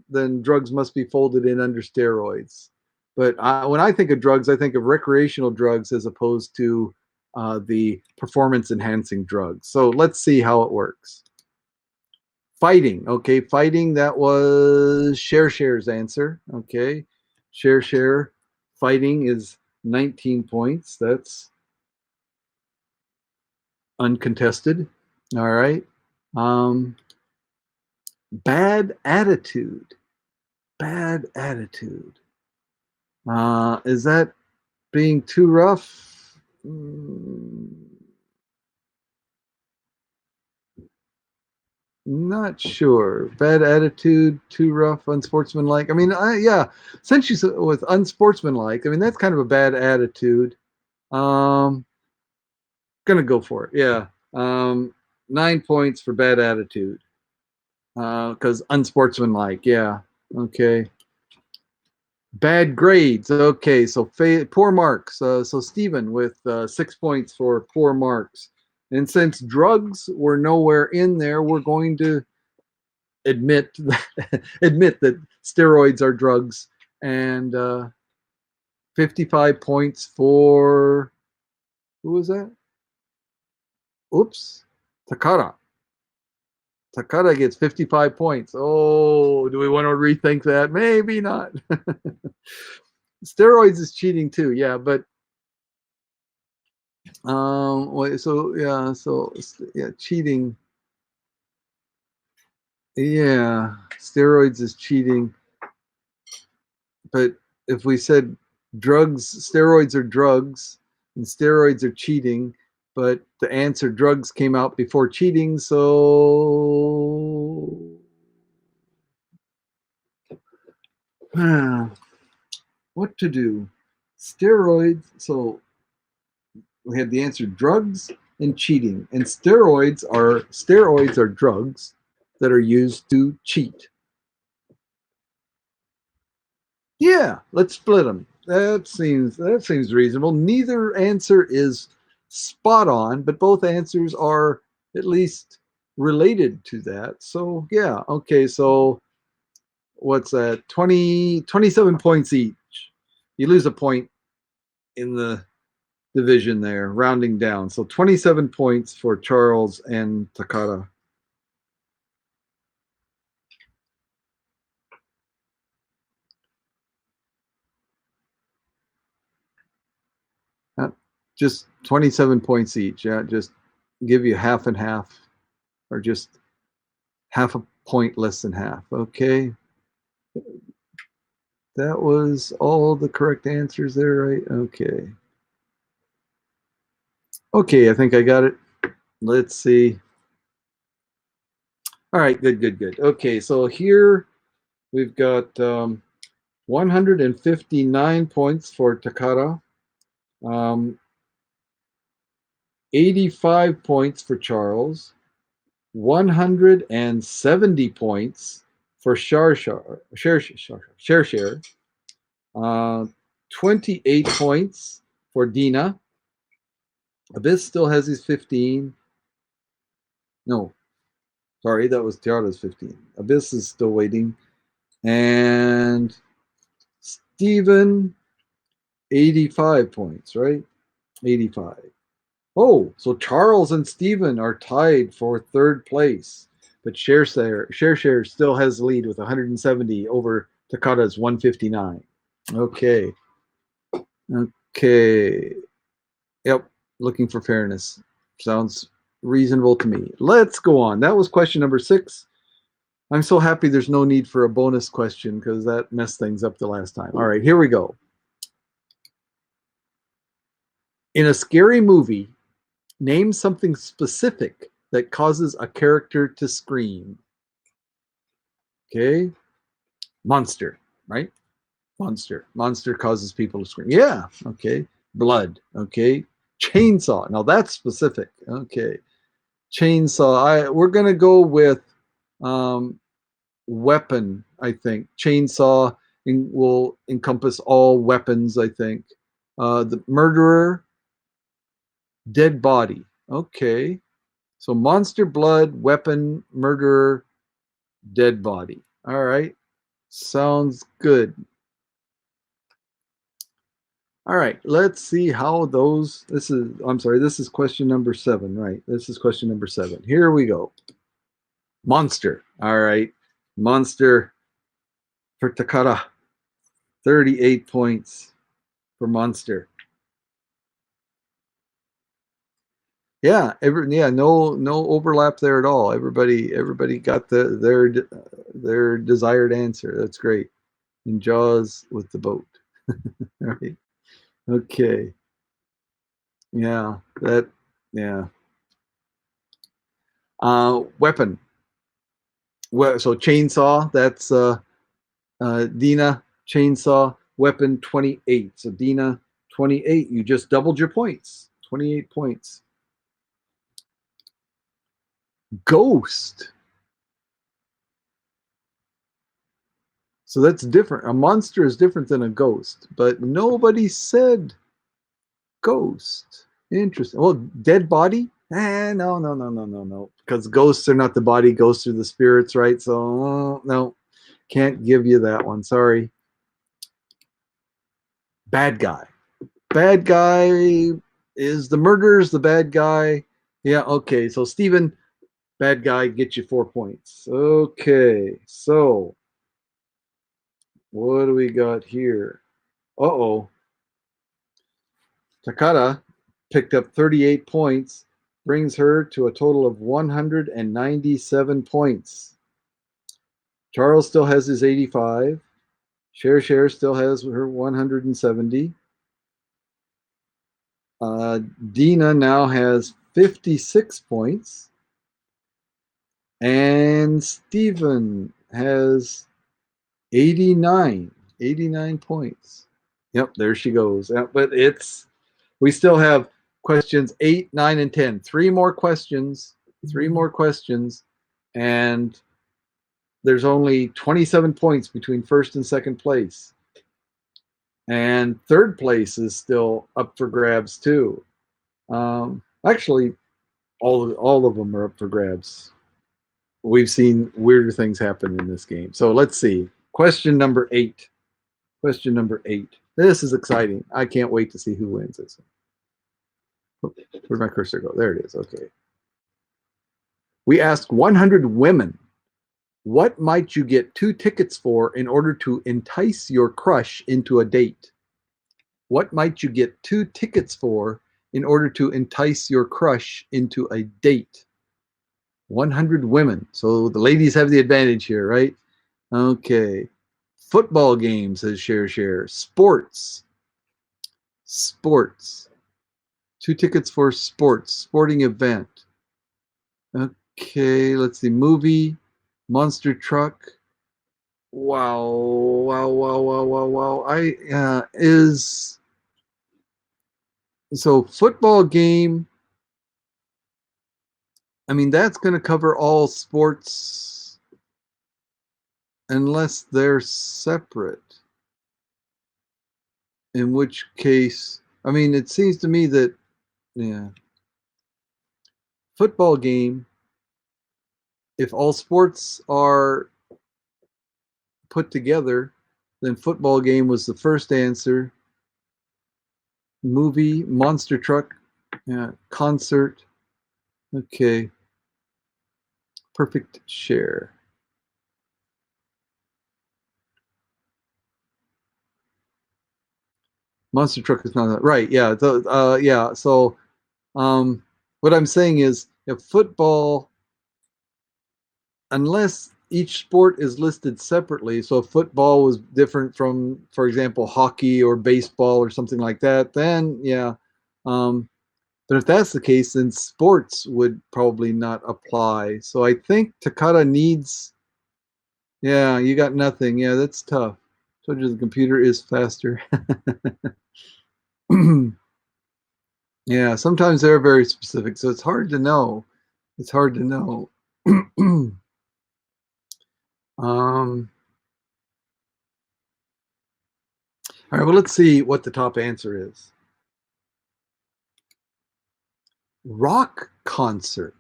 then drugs must be folded in under steroids. But when I think of drugs, I think of recreational drugs as opposed to the performance enhancing drugs. So let's see how it works. Fighting. Okay, fighting. That was Share's answer. Okay, Share. Fighting is 19 points. That's uncontested. All right. Um, bad attitude. Bad attitude. Is that being too rough? Not sure. Bad attitude, too rough, unsportsmanlike. I mean, yeah, since you said with unsportsmanlike, I mean that's kind of a bad attitude. Um, gonna go for it. Yeah. 9 points for bad attitude. Because unsportsmanlike. Yeah. Okay. Bad grades. Okay, so poor marks. So Stephen with 6 points for poor marks. And since drugs were nowhere in there, we're going to admit admit that steroids are drugs. And 55 points for who was that? Oops, Takara. Takara gets 55 points. Oh, do we want to rethink that? Maybe not. Steroids is cheating too, yeah, but wait, so cheating. Yeah, steroids is cheating. But if we said steroids are drugs, and steroids are cheating, but the answer drugs came out before cheating, so what to do? Steroids. So we had the answer drugs and cheating, and steroids are drugs that are used to cheat. Yeah, let's split them. That seems reasonable. Neither answer is spot on, but both answers are at least related to that. So yeah, okay. So what's that? 27 points each. You lose a point in the division there, rounding down. So 27 points for Charles and Takara. Uh, just 27 points each. Yeah, just give you half and half, or just half a point less than half. Okay. That was all the correct answers there, right? Okay. Okay, I think I got it. Let's see. All right, good. Okay, so here we've got 159 points for Takara, um, 85 points for Charles, 170 points for Share, 28 points for Dina. Abyss still has his 15. No, sorry, that was Tiara's 15. Abyss is still waiting. And Steven, 85 points, right? 85. Oh, so Charles and Steven are tied for third place. But Share still has the lead with 170 over Takada's 159. Okay. Okay. Yep. Looking for fairness. Sounds reasonable to me. Let's go on. That was question number 6. I'm so happy there's no need for a bonus question because that messed things up the last time. All right, here we go. In a scary movie, name something specific that causes a character to scream. Okay. Monster, right? Monster. Monster causes people to scream. Yeah. Okay. Blood. Okay. Chainsaw. Now that's specific. Okay. Chainsaw. We're gonna go with weapon. I think chainsaw will encompass all weapons. I think the murderer, dead body. Okay. So monster, blood, weapon, murderer, dead body. All right. Sounds good. All right, let's see how those. I'm sorry, this is question number 7, right? This is question number 7. Here we go. Monster. All right. Monster for Takara. 38 points for Monster. Yeah, no overlap there at all. Everybody got their desired answer. That's great. And Jaws with the boat. All right. Okay. Yeah, yeah. Weapon. So chainsaw, that's Dina, chainsaw, weapon 28. So Dina, 28. You just doubled your points. 28 points. Ghost. So that's different. A monster is different than a ghost, but nobody said ghost. Interesting. Well, dead body? No. Because ghosts are not the body, ghosts are the spirits, right? So, no, can't give you that one. Sorry. Bad guy. Bad guy is the murderer's the bad guy. Yeah, okay. So, Steven, bad guy, get you 4 points. Okay, so what do we got here? Uh-oh. Takada picked up 38 points, brings her to a total of 197 points. Charles still has his 85. Cher still has her 170. Dina now has 56 points. And Steven has 89 points. Yep, there she goes. Yep, but we still have questions 8, 9, and 10. 3 more questions. And there's only 27 points between first and second place. And third place is still up for grabs too. Actually, all of them are up for grabs. We've seen weirder things happen in this game. So let's see. Question number 8. This is exciting. I can't wait to see who wins this. Where'd my cursor go? There it is. Okay. We asked 100 women, what might you get 2 tickets for in order to entice your crush into a date? What might you get 2 tickets for in order to entice your crush into a date? 100 women. So the ladies have the advantage here, right? Okay. Football game, says Share. Sports. 2 tickets for sporting event. Okay, let's see. Movie, monster truck. Wow. So football game. I mean, that's going to cover all sports unless they're separate. In which case, I mean, it seems to me that, yeah, football game, if all sports are put together, then football game was the first answer. Movie, monster truck, yeah, concert. Okay, perfect share. Monster truck is not that right. Yeah, yeah. So, um, what I'm saying is, if football, unless each sport is listed separately, so if football was different from, for example, hockey or baseball or something like that, then yeah. Um, but if that's the case, then sports would probably not apply. So I think Takata needs, yeah, you got nothing. Yeah, that's tough. Told you the computer is faster. Yeah, sometimes they're very specific, so it's hard to know. It's hard to know. um, all right, well, let's see what the top answer is. Rock concert.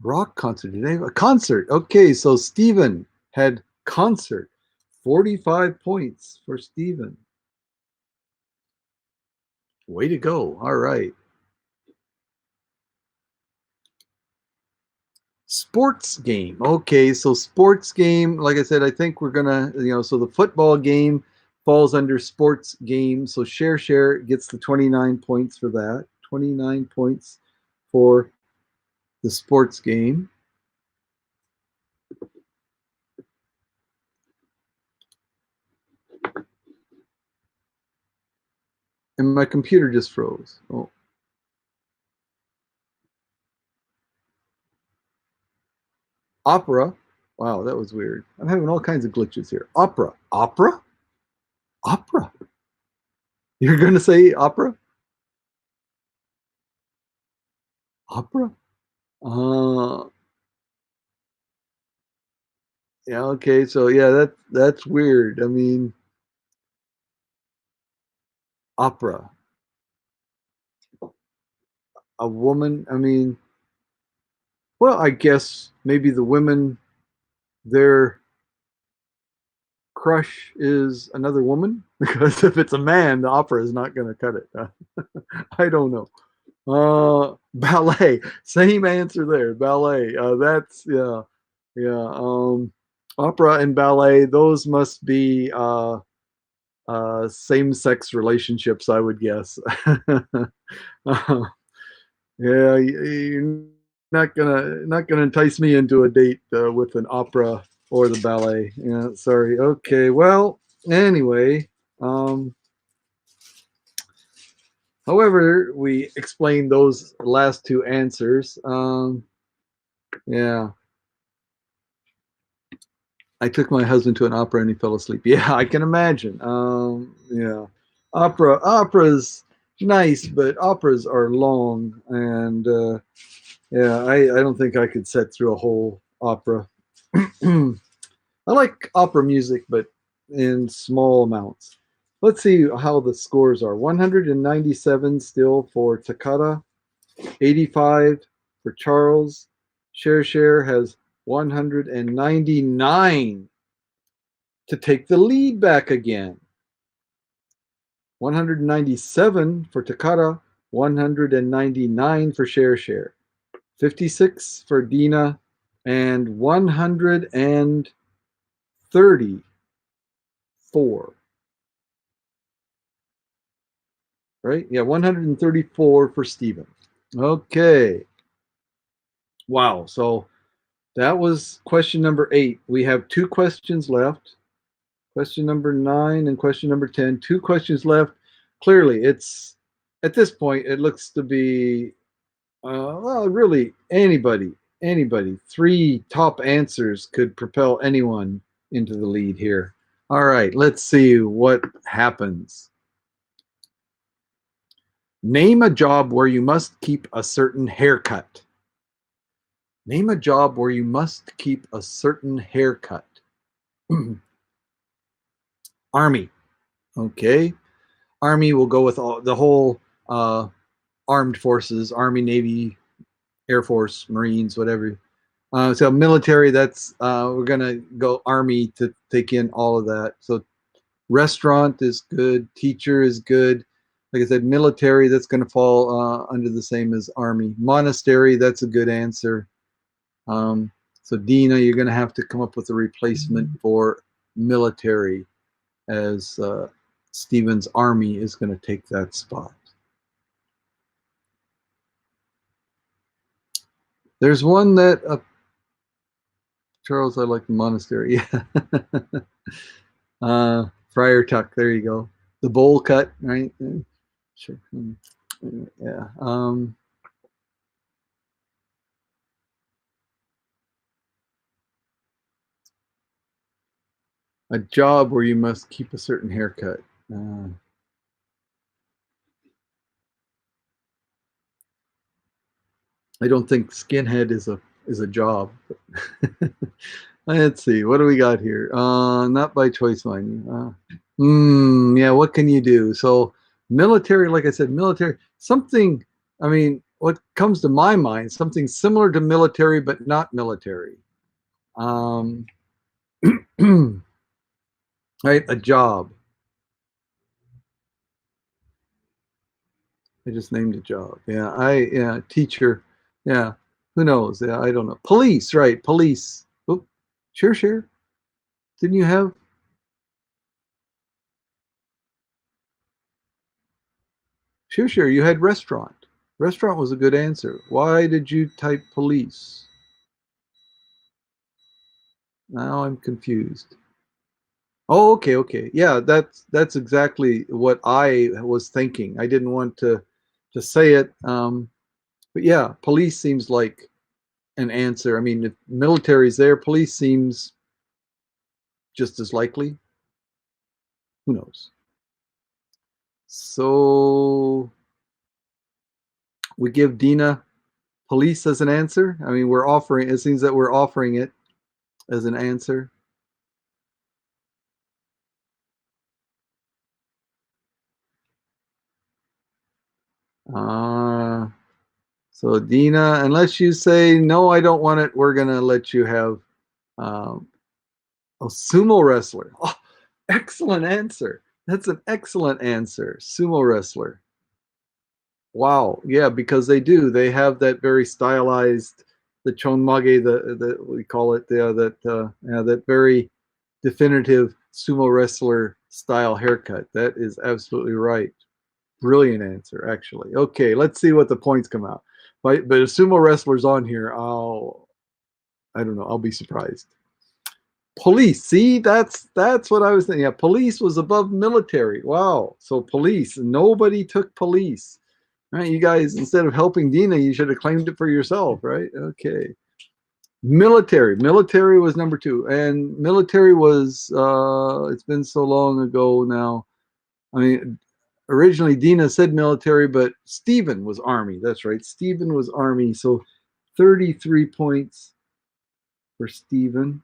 Rock concert. Did they have a concert? Okay, so Stephen had concert. 45 points for Stephen. Way to go. All right. Sports game. Okay, so sports game, like I said, I think we're gonna, so the football game falls under sports game. So share gets the 29 points for that. 29 points for the sports game. And my computer just froze. Oh. Opera. Wow, that was weird. I'm having all kinds of glitches here. Opera. Opera? Opera. You're gonna say opera? Opera? Uh yeah, okay. So yeah, that's weird. I mean, opera. A woman, I mean, well, I guess maybe the women, their crush is another woman, because if it's a man, the opera is not going to cut it. I don't know. Ballet, same answer there. Ballet. That's yeah, yeah. Opera and ballet, those must be same-sex relationships, I would guess. Yeah, you're not gonna entice me into a date with an opera or the ballet. Yeah, sorry. Okay. Well, anyway, um, however, we explained those last two answers. Yeah, I took my husband to an opera and he fell asleep. Yeah, I can imagine. Yeah, opera's nice, but operas are long, and yeah, I don't think I could sit through a whole opera. I like opera music, but in small amounts. Let's see how the scores are. 197 still for Takata, 85 for Charles. Share has 199 to take the lead back again. 197 for Takata, 199 for Share, 56 for Dina, and 134. Right? Yeah, 134 for Steven. Okay. Wow. So that was question number 8. We have 2 questions left. Question number 9 and question number 10. 2 questions left. Clearly, it's at this point, it looks to be, well, really anybody. 3 top answers could propel anyone into the lead here. All right, let's see what happens. Name a job where you must keep a certain haircut. Name a job where you must keep a certain haircut. Army. Okay. Army will go with the whole armed forces, Army, Navy, Air Force, Marines, whatever. So military, that's we're gonna go Army to take in all of that. So restaurant is good, teacher is good. Like I said, military, that's going to fall under the same as Army. Monastery, that's a good answer. Um, so Dina, you're going to have to come up with a replacement for military, as Stephen's Army is going to take that spot. There's one that Charles, I like the monastery. Yeah. Friar Tuck, there you go. The bowl cut, right? Sure. Yeah. A job where you must keep a certain haircut. I don't think skinhead is a job. Let's see, what do we got here? Not by choice, mind you. Yeah, what can you do? So military, like I said, military, something, I mean, what comes to my mind, something similar to military, but not military. Um, right, a job. I just named a job. Yeah, teacher. Yeah, who knows? Yeah, I don't know. Police, right? Police. Oh, sure. Didn't you have? Sure. You had restaurant. Restaurant was a good answer. Why did you type police? Now I'm confused. Oh, okay. Yeah, that's exactly what I was thinking. I didn't want to say it, but yeah, police seems like an answer. I mean, if military's there, police seems just as likely. Who knows? So we give Dina police as an answer. I mean, we're offering. It seems that we're offering it as an answer. Uh, so Dina, unless you say no, I don't want it, we're gonna let you have um, a sumo wrestler. Oh, excellent answer. That's an excellent answer. Sumo wrestler. Wow. Yeah, because they do. They have that very stylized, the chonmage, the we call it, that very definitive sumo wrestler style haircut. That is absolutely right. Brilliant answer, actually. Okay, let's see what the points come out. But if sumo wrestlers on here, I don't know. I'll be surprised. Police. See, that's what I was thinking. Yeah, police was above military. Wow. So police. Nobody took police. Right, you guys, instead of helping Dina, you should have claimed it for yourself, right? Okay. Military. Military was number two. And military was it's been so long ago now. I mean, originally Dina said military, but Stephen was Army. That's right. Stephen was Army. So 33 points for Stephen.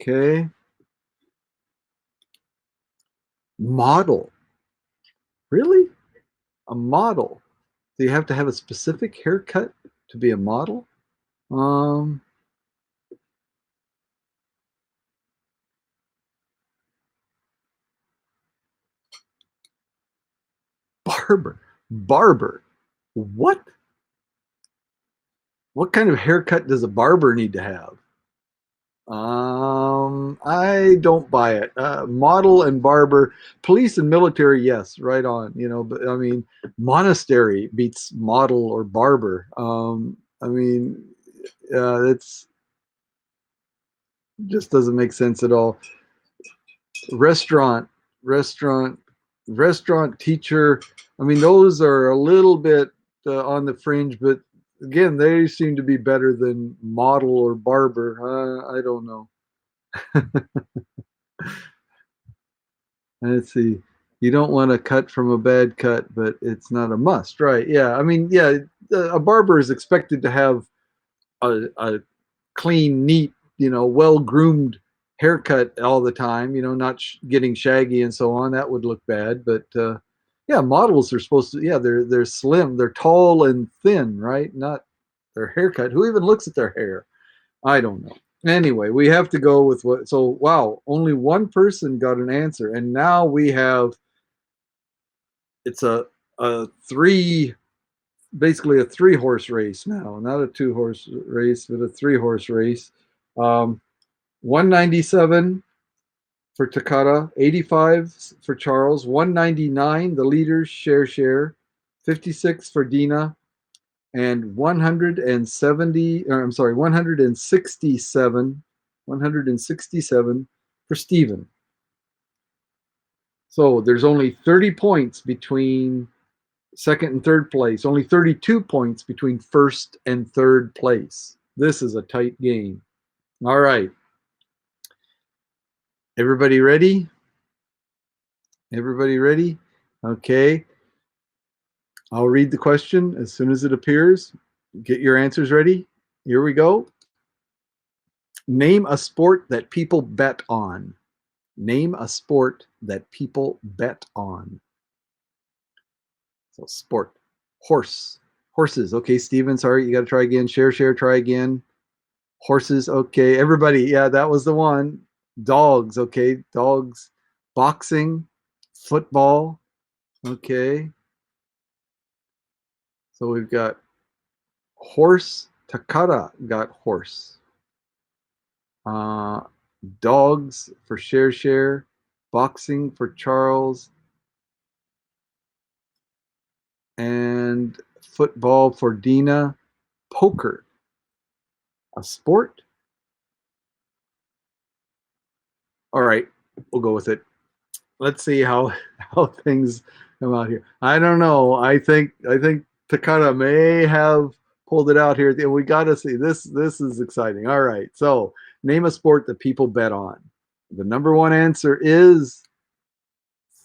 Okay. Model. Really? A model. Do you have to have a specific haircut to be a model? Um, barber. Barber. What? What kind of haircut does a barber need to have? I don't buy it. Model and barber, police and military, yes, right on. You know, but I mean, monastery beats model or barber. I mean, it's just doesn't make sense at all. Restaurant, restaurant, restaurant teacher. I mean, those are a little bit on the fringe, but again, they seem to be better than model or barber. I don't know. Let's see. You don't want to cut from a bad cut, but it's not a must, right? Yeah. I mean, yeah, a barber is expected to have a clean, neat, well groomed haircut all the time, not getting shaggy and so on. That would look bad. But Yeah, models are supposed to. Yeah, they're slim, they're tall and thin, right? Not their haircut. Who even looks at their hair? I don't know. Anyway, we have to go with what. So wow, only one person got an answer, and now we have it's a three, basically a 3-horse race now, not a 2-horse race, but a 3-horse race. 197 for Takata, 85 for Charles, 199 the leaders share, 56 for Dina, and 170, or I'm sorry, 167 for Stephen. So there's only 30 points between second and third place, only 32 points between first and third place. This is a tight game. All right. Everybody ready? Everybody ready? Okay. I'll read the question as soon as it appears. Get your answers ready. Here we go. Name a sport that people bet on. Name a sport that people bet on. So sport. Horse. Horses. Okay, Steven, sorry, you got to try again. Share, try again. Horses. Okay, everybody. Yeah, that was the one. Dogs. Okay, dogs. Boxing. Football. Okay. So we've got horse. Takara got horse. Dogs for share. Boxing for Charles. And football for Dina. Poker. A sport? All right, we'll go with it. Let's see how things come out here. I don't know. I think Takata may have pulled it out here. We got to see this. This is exciting. All right. So name a sport that people bet on. The number one answer is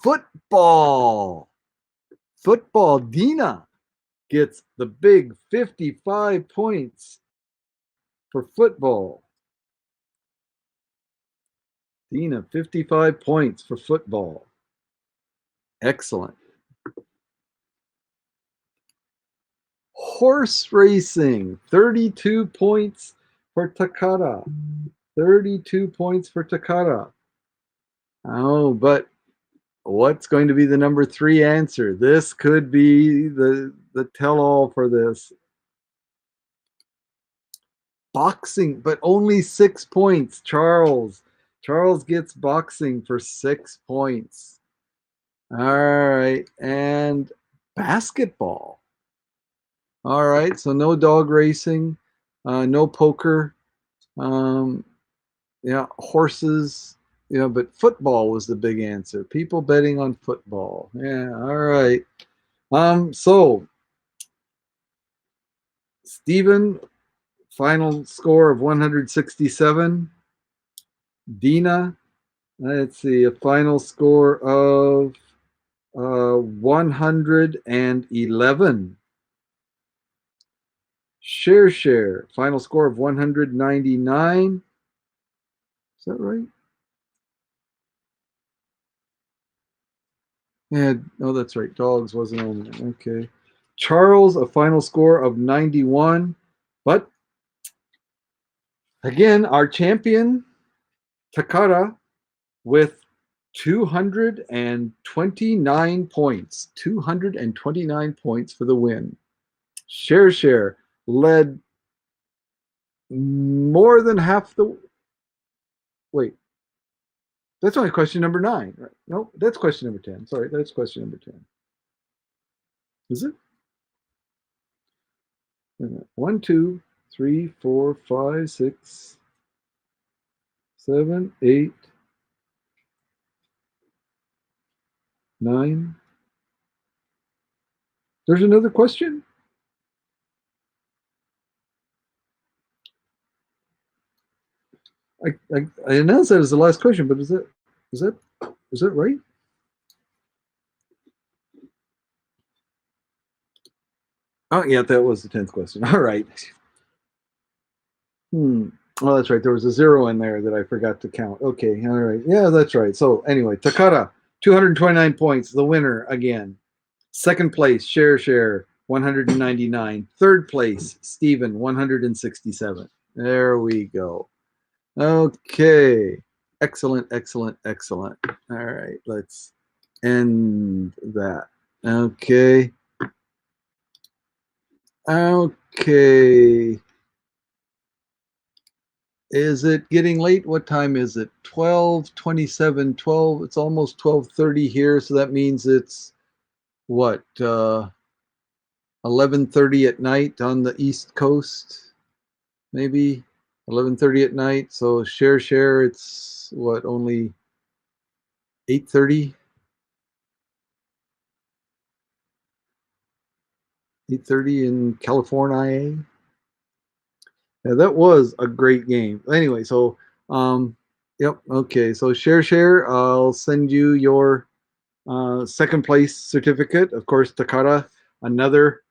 football. Football. Dina gets the big 55 points for football. Dina, 55 points for football. Excellent. Horse racing, 32 points for Takara. 32 points for Takara. Oh, but what's going to be the number 3 answer? This could be the tell-all for this. Boxing, but only 6 points. Charles gets boxing for 6 points. All right, and basketball. All right, so no dog racing, no poker, yeah, horses, yeah, but football was the big answer. People betting on football. Yeah, all right. So Stephen, final score of 167. Dina, let's see, a final score of 111. Share, final score of 199. Is that right? Yeah, oh, that's right. Dogs wasn't on there. Okay. Charles, a final score of 91. But again, our champion, Takara, with 229 points. 229 points for the win. Share led more than half the. Wait, that's only question number 9. Right? No, that's question number 10. Sorry, that's question number 10. Is it? 1, 2, 3, 4, 5, 6, 7, 8, 9. There's another question? I announced that as the last question, but is that right? Oh, yeah, that was the 10th question. All right. Oh, that's right. There was a 0 in there that I forgot to count. Okay, all right. Yeah, that's right. So anyway, Takara, 229 points, the winner again. Second place, Share, 199. Third place, Stephen, 167. There we go. Okay. Excellent, excellent, excellent. All right, let's end that. Okay. Okay. Is it getting late? What time is it? 12:27, 12. It's almost 12:30 here, so that means it's what? 11:30 at night on the East Coast, maybe 11:30 at night. So share. It's what, only 8:30, 8:30 in California. Yeah, that was a great game. Anyway, so yep, okay. So share. I'll send you your second place certificate. Of course, Takara, another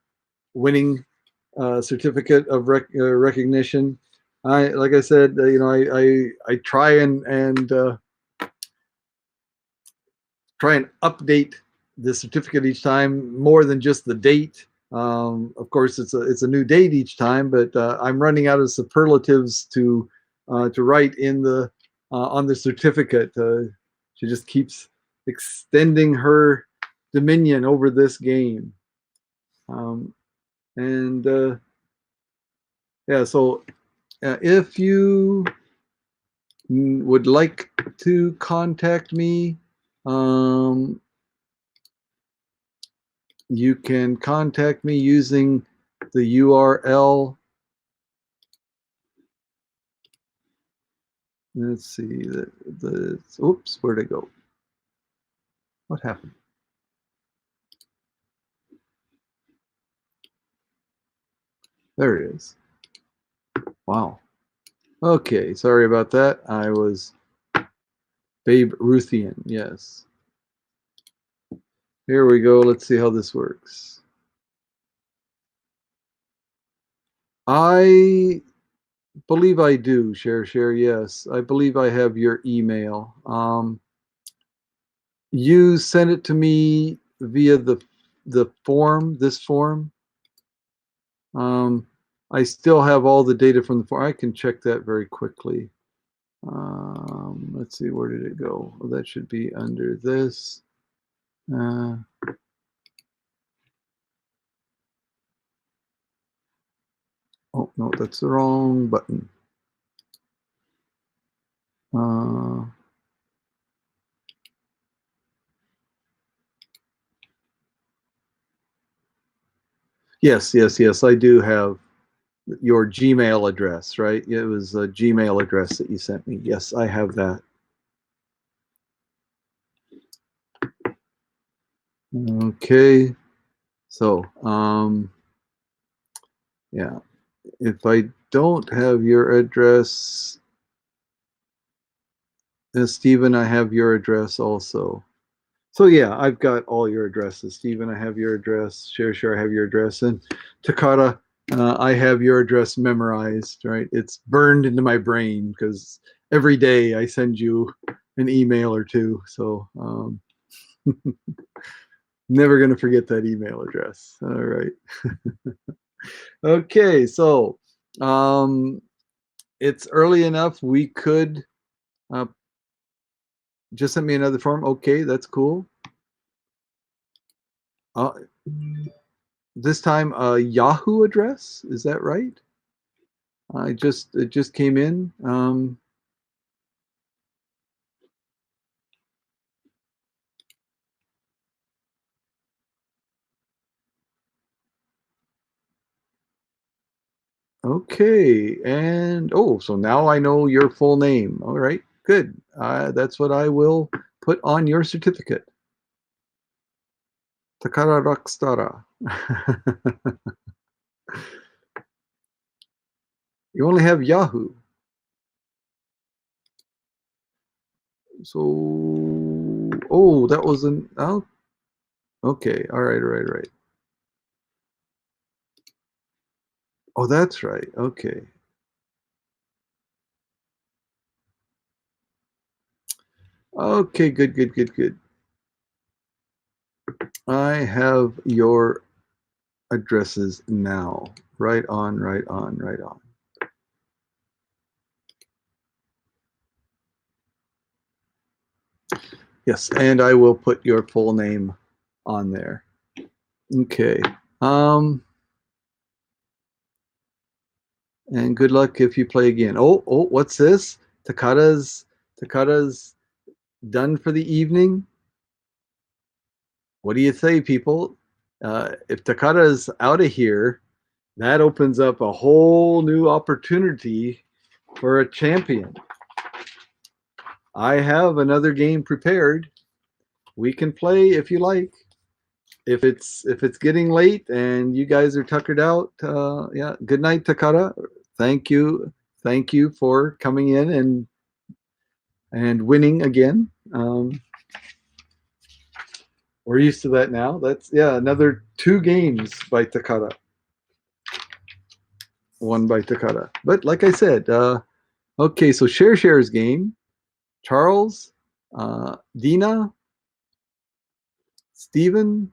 winning certificate of recognition. Like I said, I try and try and update the certificate each time more than just the date. Of course, it's a new date each time, but I'm running out of superlatives to write in the on the certificate. She just keeps extending her dominion over this game, and yeah. So if you would like to contact me, um, you can contact me using the URL. Let's see, the oops, where'd it go? What happened? There it is. Wow. Okay, sorry about that. I was Babe Ruthian. Yes. Here we go. Let's see how this works. I believe I do. Share. Yes, I believe I have your email. You sent it to me via the form. This form. Um, I still have all the data from the form. I can check that very quickly. Let's see, where did it go? Well, that should be under this. Uh, oh, no, that's the wrong button. Uh, yes. I do have your Gmail address, right? It was a Gmail address that you sent me. Yes, I have that. Okay. So, yeah, if I don't have your address, Stephen, I have your address also. So yeah, I've got all your addresses. Stephen, I have your address. Share, I have your address. And Takata, I have your address memorized, right? It's burned into my brain because every day I send you an email or two. So never going to forget that email address. All right. Okay, so um, it's early enough. We could uh, just send me another form. Okay, that's cool. Uh, this time a Yahoo address. Is that right? It just came in. Okay, and oh, so now I know your full name. All right, good. That's what I will put on your certificate. Takara Rockstara. You only have Yahoo. So, oh, that wasn't. Oh, okay. All right. Oh, that's right. Okay. Okay, good. I have your addresses now. Right on, right on, right on. Yes, and I will put your full name on there. Okay. Um, and good luck if you play again. Oh, what's this? Takada's done for the evening. What do you say, people? If Takada's out of here, that opens up a whole new opportunity for a champion. I have another game prepared. We can play if you like. If it's getting late and you guys are tuckered out, yeah. Good night, Takada. Thank you for coming in and winning again. We're used to that now. That's another 2 games by Takada, one by Takada. But like I said, okay, so share's game. Charles, Dina, Steven.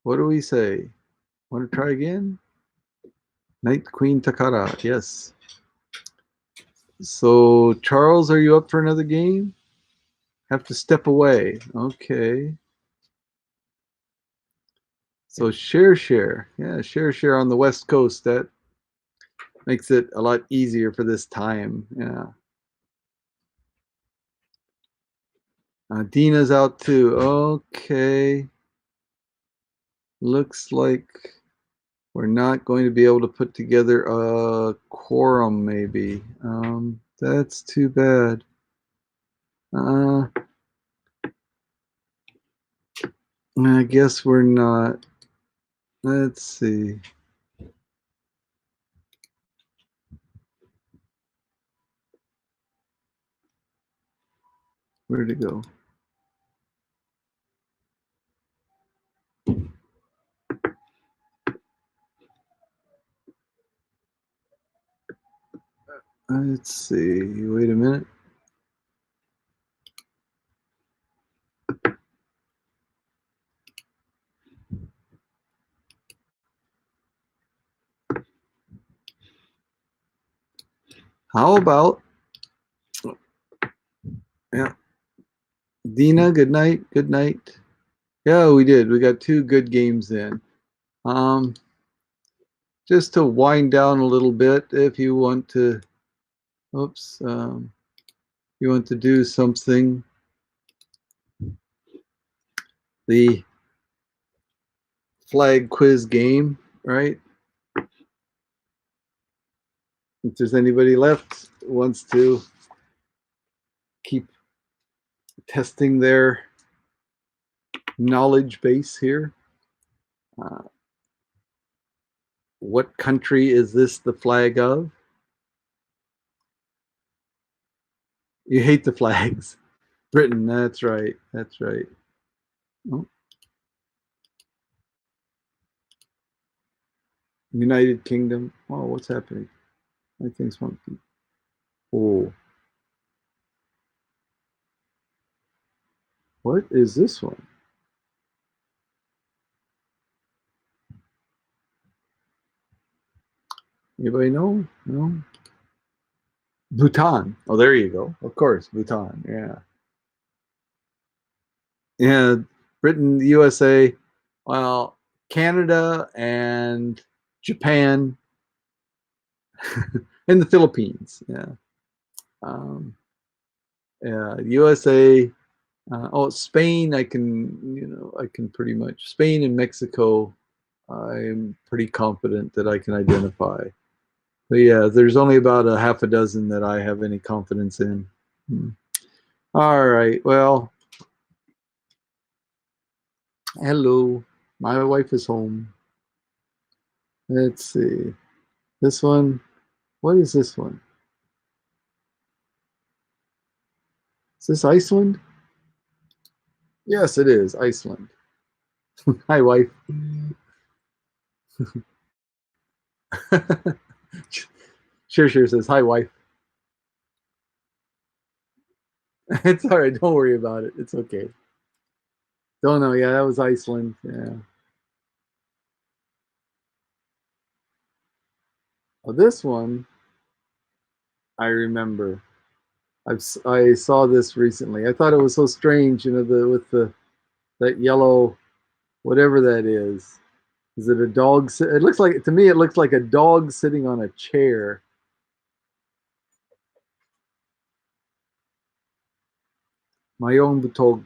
What do we say? Want to try again? Knight Queen Takada. Yes. So Charles, are you up for another game? Have to step away. Okay. So share. Yeah, share on the West Coast. That makes it a lot easier for this time. Yeah. Dina's out too. Okay. Looks like we're not going to be able to put together a quorum, maybe. That's too bad. Uh, I guess we're not. Let's see. Where'd it go? Let's see. Wait a minute. How about, yeah, Dina, good night. Good night. Yeah, we did. We got 2 good games in. Um, just to wind down a little bit, if you want to, oops, you want to do something, the flag quiz game, right? If there's anybody left who wants to keep testing their knowledge base here. Uh, what country is this the flag of? You hate the flags. Britain, that's right. That's right. Oh, United Kingdom. Oh, what's happening? I think something. Oh, what is this one? Anybody know? No. Bhutan. Oh, there you go. Of course, Bhutan. Yeah. Yeah. Britain, USA, well, Canada and Japan and the Philippines. Yeah. Um, yeah. USA. Spain. I can pretty much Spain and Mexico. I'm pretty confident that I can identify. But yeah, there's only about a half a dozen that I have any confidence in. Hmm. All right. Well, hello. My wife is home. Let's see. This one. What is this one? Is this Iceland? Yes, it is Iceland. Hi, wife. Sure says hi, wife. It's all right. Don't worry about it. It's okay. Don't know. Yeah, that was Iceland. Yeah. Well, this one I remember. I saw this recently. I thought it was so strange, the with the that yellow whatever that is. Is it a dog? It looks like to me. It looks like a dog sitting on a chair. My own butog.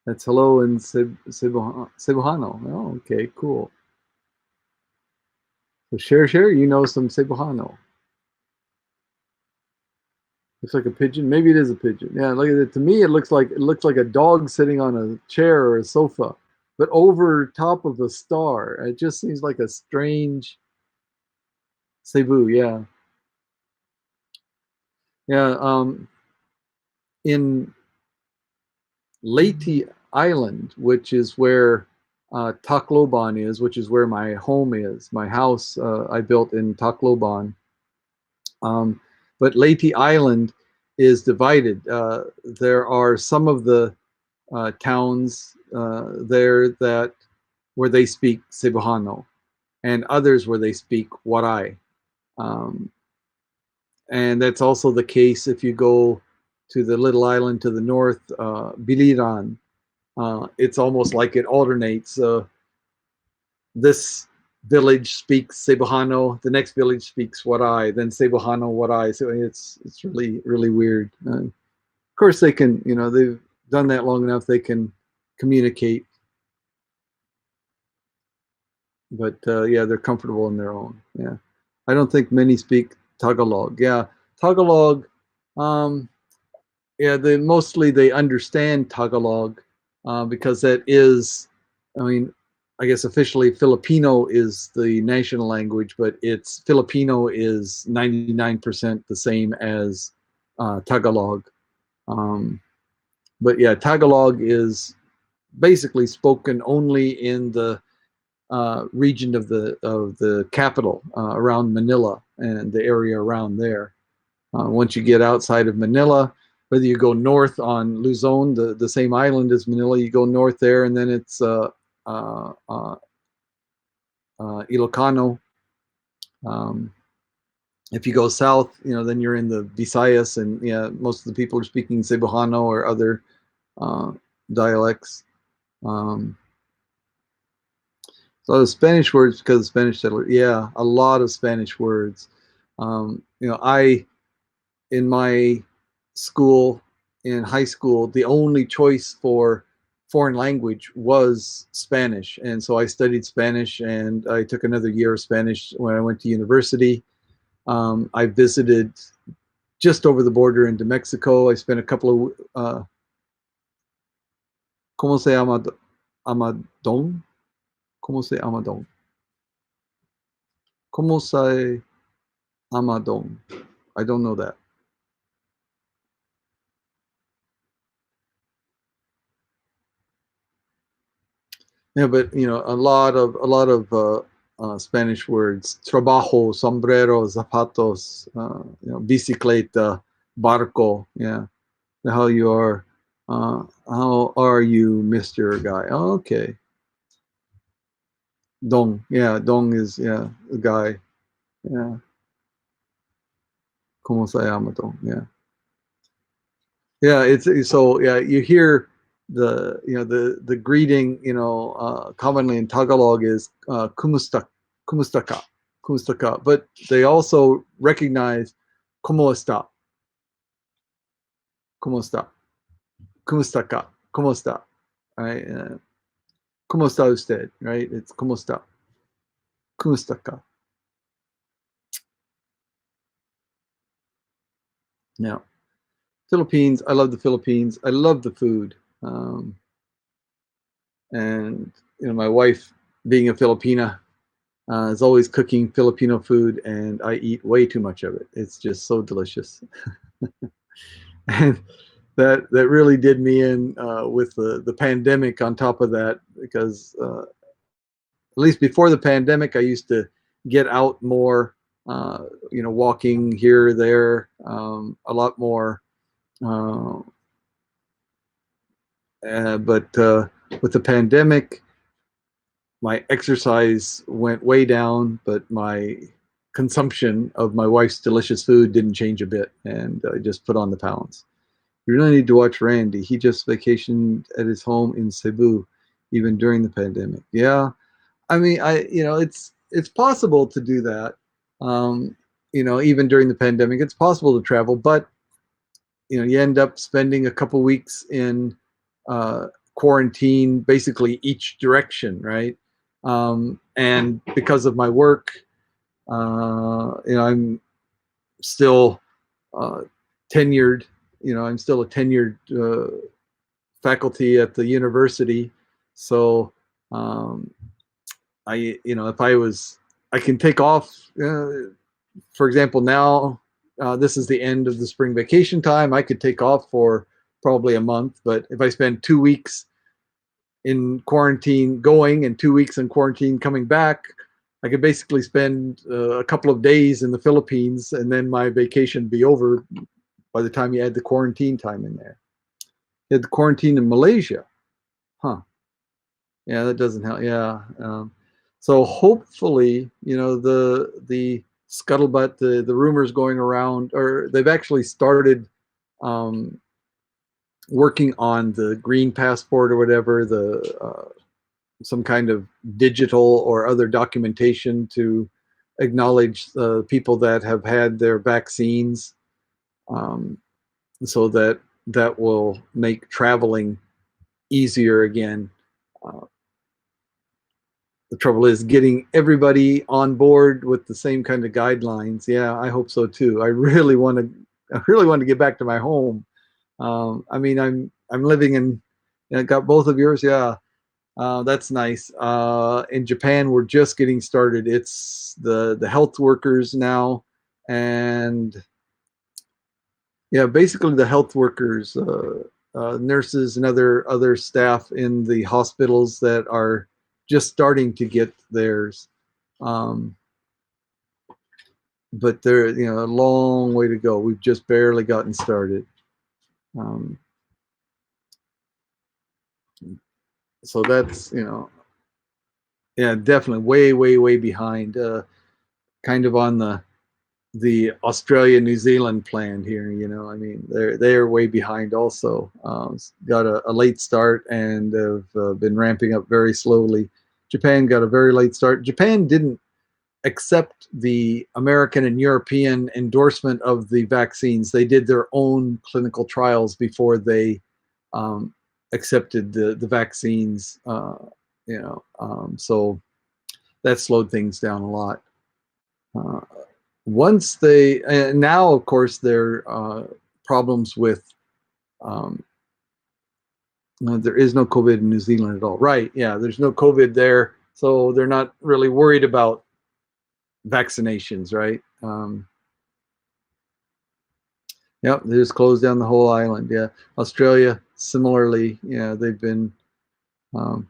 That's hello in Cebuano. Oh, okay, cool. So share. You know some Cebuano. Looks like a pigeon. Maybe it is a pigeon. Yeah, look at it. To me, it looks like a dog sitting on a chair or a sofa, but over top of a star. It just seems like a strange Cebu. Yeah, yeah. In Leyte Island, which is where Tacloban is, which is where my home is. My house I built in Tacloban. Um, but Leyte Island is divided. There are some of the towns there that where they speak Cebuano, and others where they speak Waray. Um, and that's also the case if you go to the little island to the north, Biliran. It's almost like it alternates. This village speaks Cebuano, the next village speaks Waray, then Cebuano Waray. So it's really weird. Of course, they can, they've done that long enough. They can communicate, but yeah, they're comfortable in their own. Yeah, I don't think many speak Tagalog. Yeah, Tagalog. Um, yeah, they understand Tagalog because that is, I mean, I guess officially Filipino is the national language, but it's Filipino is 99% the same as Tagalog. Um, but yeah, Tagalog is basically spoken only in the region of the capital around Manila and the area around there. Once you get outside of Manila, whether you go north on Luzon, the same island as Manila, you go north there, and then it's uh, uh, Ilocano. Um, if you go south, then you're in the Visayas, and yeah, most of the people are speaking Cebuano or other uh, dialects. Um, so the Spanish words because of Spanish settlers. Yeah, a lot of Spanish words. I in my school in high school, the only choice for foreign language was Spanish, and so I studied Spanish, and I took another year of Spanish when I went to university. I visited just over the border into Mexico. I spent a couple of ¿Cómo se llama? Amadón? ¿Cómo se Amadón? ¿Cómo se Amadón? I don't know that. Yeah, but a lot of Spanish words: trabajo, sombrero, zapatos, bicicleta, barco. Yeah, how you are. How are you, Mister Guy? Oh, okay, Dong. Yeah, Dong is a guy. Yeah, como se llama Dong? Yeah, yeah. It's so yeah. You hear the greeting commonly in Tagalog is kumusta kumustaka kumustaka, but they also recognize como está kumusta kumustaka kumusta, right? Como está usted, right? It's como está kumustaka. Now, Philippines. I love the Philippines. I love the food. And my wife, being a Filipina, is always cooking Filipino food, and I eat way too much of it. It's just so delicious, and that really did me in with the pandemic. On top of that, because at least before the pandemic, I used to get out more walking here or there, a lot more. Uh, but with the pandemic, my exercise went way down, but my consumption of my wife's delicious food didn't change a bit, and I just put on the pounds. You really need to watch Randy. He just vacationed at his home in Cebu, even during the pandemic. Yeah, I mean, it's possible to do that. Um, even during the pandemic, it's possible to travel, but you end up spending a couple weeks in quarantine, basically each direction, right? And because of my work, I'm still uh, tenured. I'm still a tenured faculty at the university, so um, if I can take off. For example, now this is the end of the spring vacation time. I could take off for probably a month, but if I spend 2 weeks in quarantine going and 2 weeks in quarantine coming back, I could basically spend a couple of days in the Philippines, and then my vacation be over by the time you add the quarantine time in there. You had the quarantine in Malaysia, huh? Yeah, that doesn't help. Yeah. So hopefully, the scuttlebutt, the rumors going around, or they've actually started um, working on the green passport or whatever, the some kind of digital or other documentation to acknowledge people that have had their vaccines, um, so that will make traveling easier again. Uh, the trouble is getting everybody on board with the same kind of guidelines. Yeah, I hope so too. I really want to get back to my home. I mean, I'm living in. Got both of yours. Yeah, that's nice. In Japan, we're just getting started. It's the health workers now, and yeah, basically the health workers, nurses, and other staff in the hospitals that are just starting to get theirs. Um, but they're a long way to go. We've just barely gotten started. Um, so that's yeah, definitely way behind. Kind of on the Australia New Zealand plan here. I mean, they're way behind also. Got a late start and have been ramping up very slowly. Japan got a very late start. Japan didn't accept the American and European endorsement of the vaccines. They did their own clinical trials before they um, accepted the vaccines. So that slowed things down a lot. Uh, Once they now, of course, there are problems with um, there is no COVID in New Zealand at all. Right? Yeah, there's no COVID there, so they're not really worried about vaccinations, right? Yep, they just closed down the whole island. Yeah, Australia similarly. Yeah, they've been um,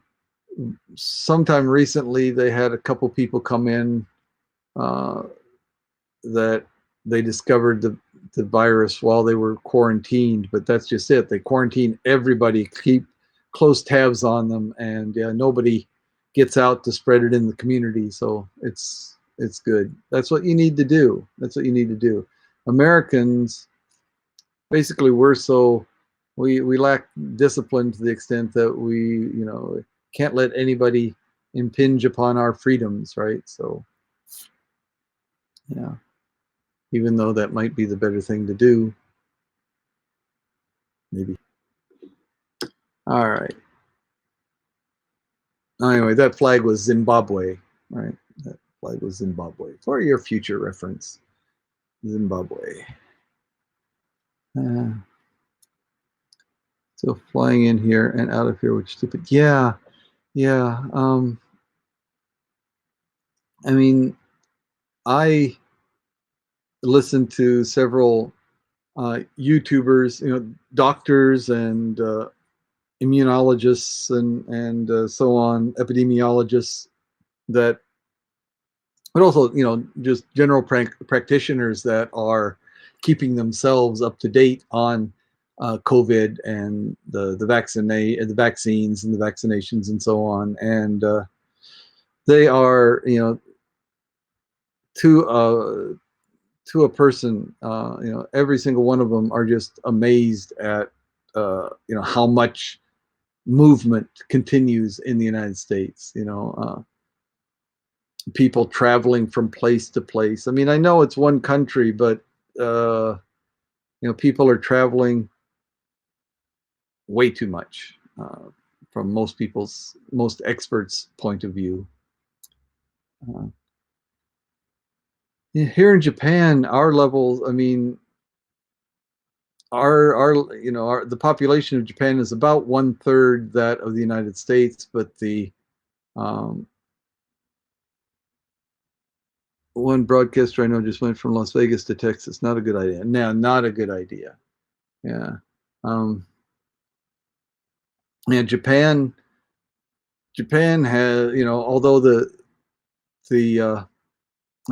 sometime recently. They had a couple people come in uh, that they discovered the virus while they were quarantined, but that's just it. They quarantine everybody, keep close tabs on them, and yeah, nobody gets out to spread it in the community. So it's good. That's what you need to do. That's what you need to do. Americans, basically, we lack discipline to the extent that we can't let anybody impinge upon our freedoms, right? So yeah, even though that might be the better thing to do, maybe. All right. Anyway, that flag was Zimbabwe, right? That flag was Zimbabwe. For your future reference, Zimbabwe. Uh, Still flying in here and out of here, which stupid. Yeah, yeah. I mean, I listened to several YouTubers, doctors and immunologists and so on, epidemiologists that but also, just general practitioners that are keeping themselves up to date on COVID and the vaccines and the vaccinations and so on. And they are, to to a person, every single one of them are just amazed at, how much movement continues in the United States. People traveling from place to place. I mean, I know it's one country, but uh, people are traveling way too much from most experts' point of view. Uh, Here in Japan, our levels, I mean, the population of Japan is about 1/3 that of the United States, but the um, one broadcaster I know just went from Las Vegas to Texas. Not a good idea. No, not a good idea. Yeah. Um, yeah, Japan has, although the the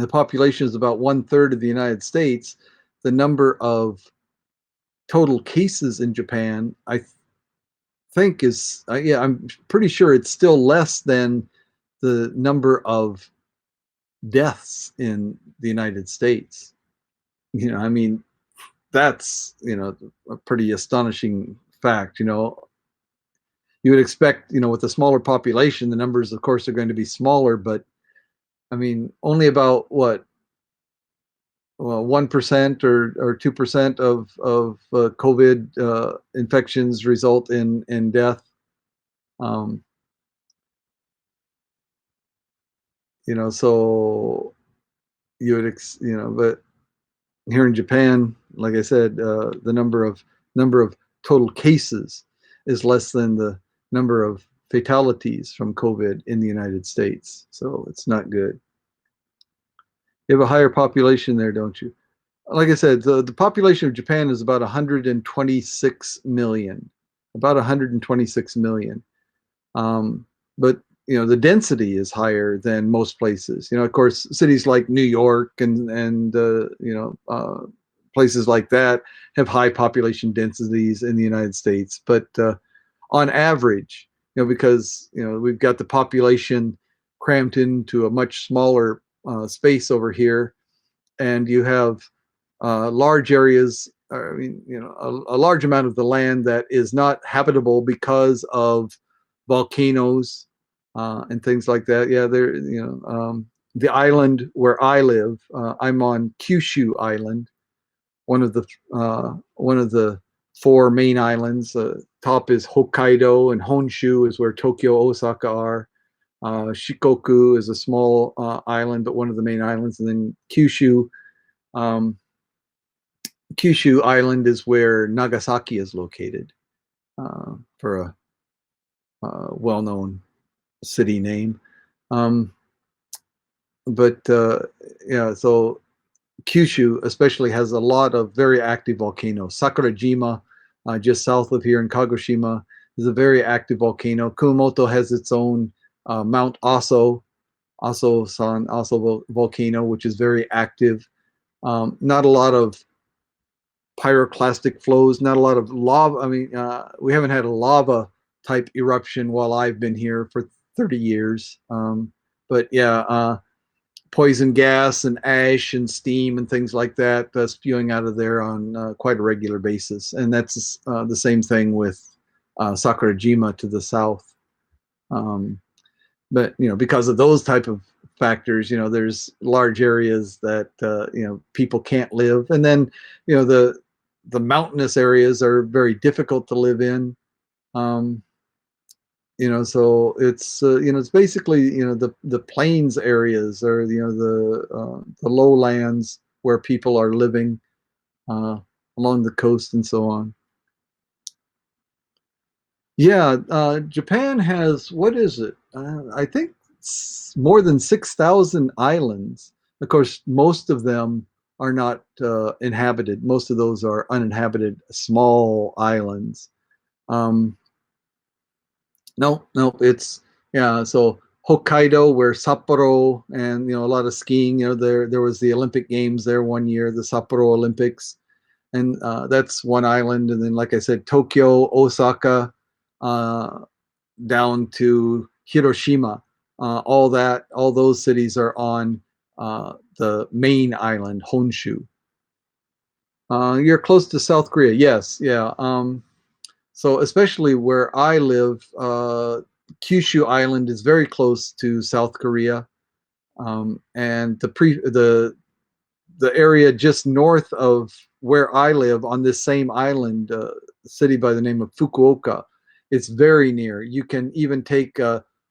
population is about 1/3 of the United States, the number of total cases in Japan, I think is, yeah, I'm pretty sure it's still less than the number of deaths in the United States. I mean, that's, a pretty astonishing fact. You would expect, with a smaller population, the numbers, of course, are going to be smaller, but I mean, only about what, well, 1% or 2% of COVID infections result in death. Um, so but here in Japan, like I said, the number of total cases is less than the number of fatalities from COVID in the United States. So it's not good. You have a higher population there, don't you? Like I said, the population of Japan is about 126 million, about 126 million. But the density is higher than most places. Of course, cities like New York and places like that have high population densities in the United States. But on average, because we've got the population crammed into a much smaller space over here, and you have large areas. I mean, a large amount of the land that is not habitable because of volcanoes and things like that. Yeah, the island where I live. I'm on Kyushu Island, one of the four main islands. Top is Hokkaido, and Honshu is where Tokyo, Osaka are. Shikoku is a small island, but one of the main islands, and then Kyushu. Um, Kyushu Island is where Nagasaki is located, for a well-known city name. Um, but yeah, so Kyushu especially has a lot of very active volcanoes. Sakurajima, just south of here in Kagoshima, is a very active volcano. Kumamoto has its own Mount Aso volcano, which is very active. Not a lot of pyroclastic flows, not a lot of lava. I mean, we haven't had a lava type eruption while I've been here for 30 years. But yeah, poison gas and ash and steam and things like that spewing out of there on quite a regular basis. And that's the same thing with Sakurajima to the south. Um, but because of those type of factors, there's large areas that people can't live, and then the mountainous areas are very difficult to live in. um, so it's basically the plains areas, or the lowlands where people are living uh, along the coast and so on. Yeah, Japan has, what is it? I think more than 6,000 islands. Of course, most of them are not inhabited. Most of those are uninhabited, small islands. Um, no, no, it's, yeah. So Hokkaido, where Sapporo and a lot of skiing. There was the Olympic Games there one year, the Sapporo Olympics, and that's one island. And then, like I said, Tokyo, Osaka, uh, down to Hiroshima. All those cities are on the main island, Honshu. You're close to South Korea, yes, yeah. So especially where I live, Kyushu Island is very close to South Korea, and the area just north of where I live on this same island, a city by the name of Fukuoka. It's very near. You can even take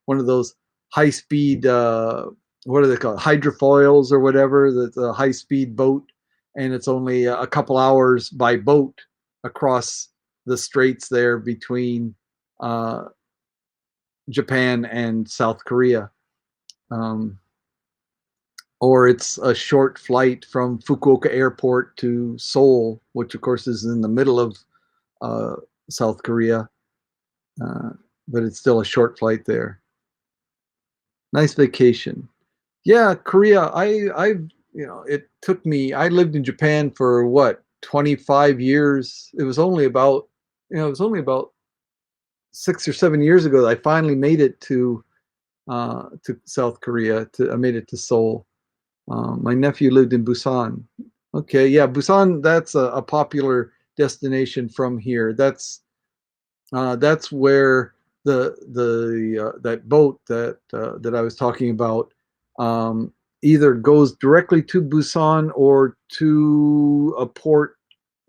one of those high speed, what are they called? Hydrofoils or whatever, that's a high speed boat. And it's only a couple hours by boat across the straits there between uh, Japan and South Korea. Um, or it's a short flight from Fukuoka Airport to Seoul, which of course is in the middle of uh, South Korea, uh, but it's still a short flight there. Nice vacation. Yeah, Korea. It took me. I lived in Japan for what 25 years. It was only about 6 or 7 years ago that I finally made it to South Korea. I made it to Seoul. My nephew lived in Busan. Okay, yeah, Busan. That's a popular destination from here. That's where the that boat that I was talking about either goes directly to Busan or to a port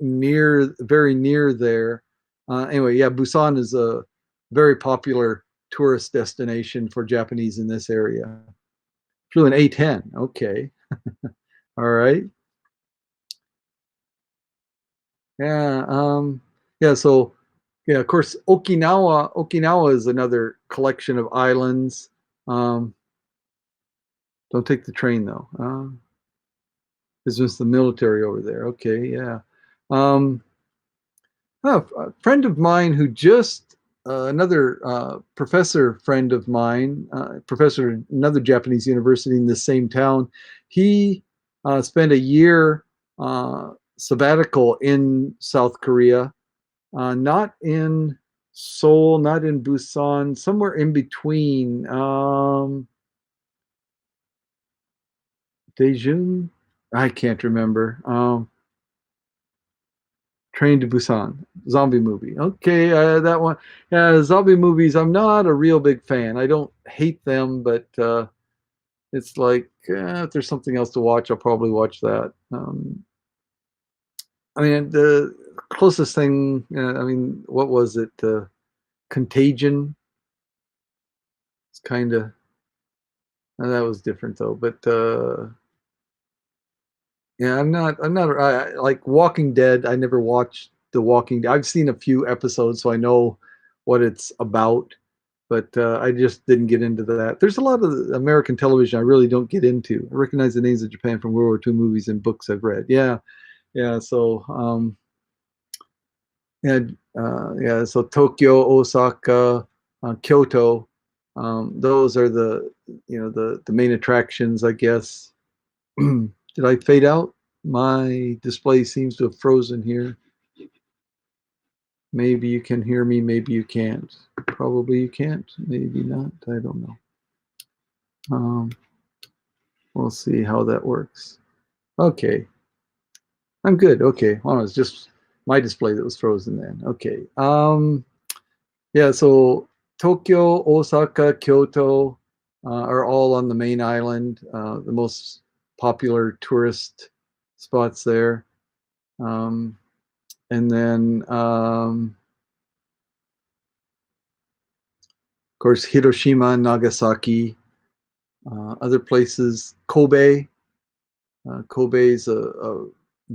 very near there. Anyway, yeah, Busan is a very popular tourist destination for Japanese in this area. Flew an A10. Okay. All right. Yeah. Yeah. So, yeah. Of course, Okinawa. Okinawa is another collection of islands. Um, don't take the train though. It's just the military over there. Okay. Yeah. Um, a friend of mine who just another professor friend of mine, professor at another Japanese university in the same town. He spent a year sabbatical in South Korea, not in Seoul, not in Busan, somewhere in between. Daejeon? I can't remember. Train to Busan, zombie movie. Okay, that one. Yeah, zombie movies. I'm not a real big fan. I don't hate them, but it's like if there's something else to watch, I'll probably watch that. I mean, the closest thing. I mean, what was it? Contagion. It's kind of that was different though. But yeah, I'm not like Walking Dead. I never watched The Walking Dead. I've seen a few episodes, so I know what it's about, but I just didn't get into that. There's a lot of American television I really don't get into. I recognize the names of Japan from World War II movies and books I've read. Yeah, yeah. So yeah, yeah. So Tokyo, Osaka, Kyoto. Those are the main attractions, I guess. Did I fade out? My display seems to have frozen here. Maybe you can hear me, maybe you can't. Probably you can't, maybe not. I don't know. Um, we'll see how that works. Okay, I'm good. Okay, well, it's just my display that was frozen then. Okay. Yeah, so Tokyo, Osaka, Kyoto are all on the main island, the most popular tourist spots there. Um, and then of course Hiroshima, Nagasaki, other places. Kobe. Kobe is a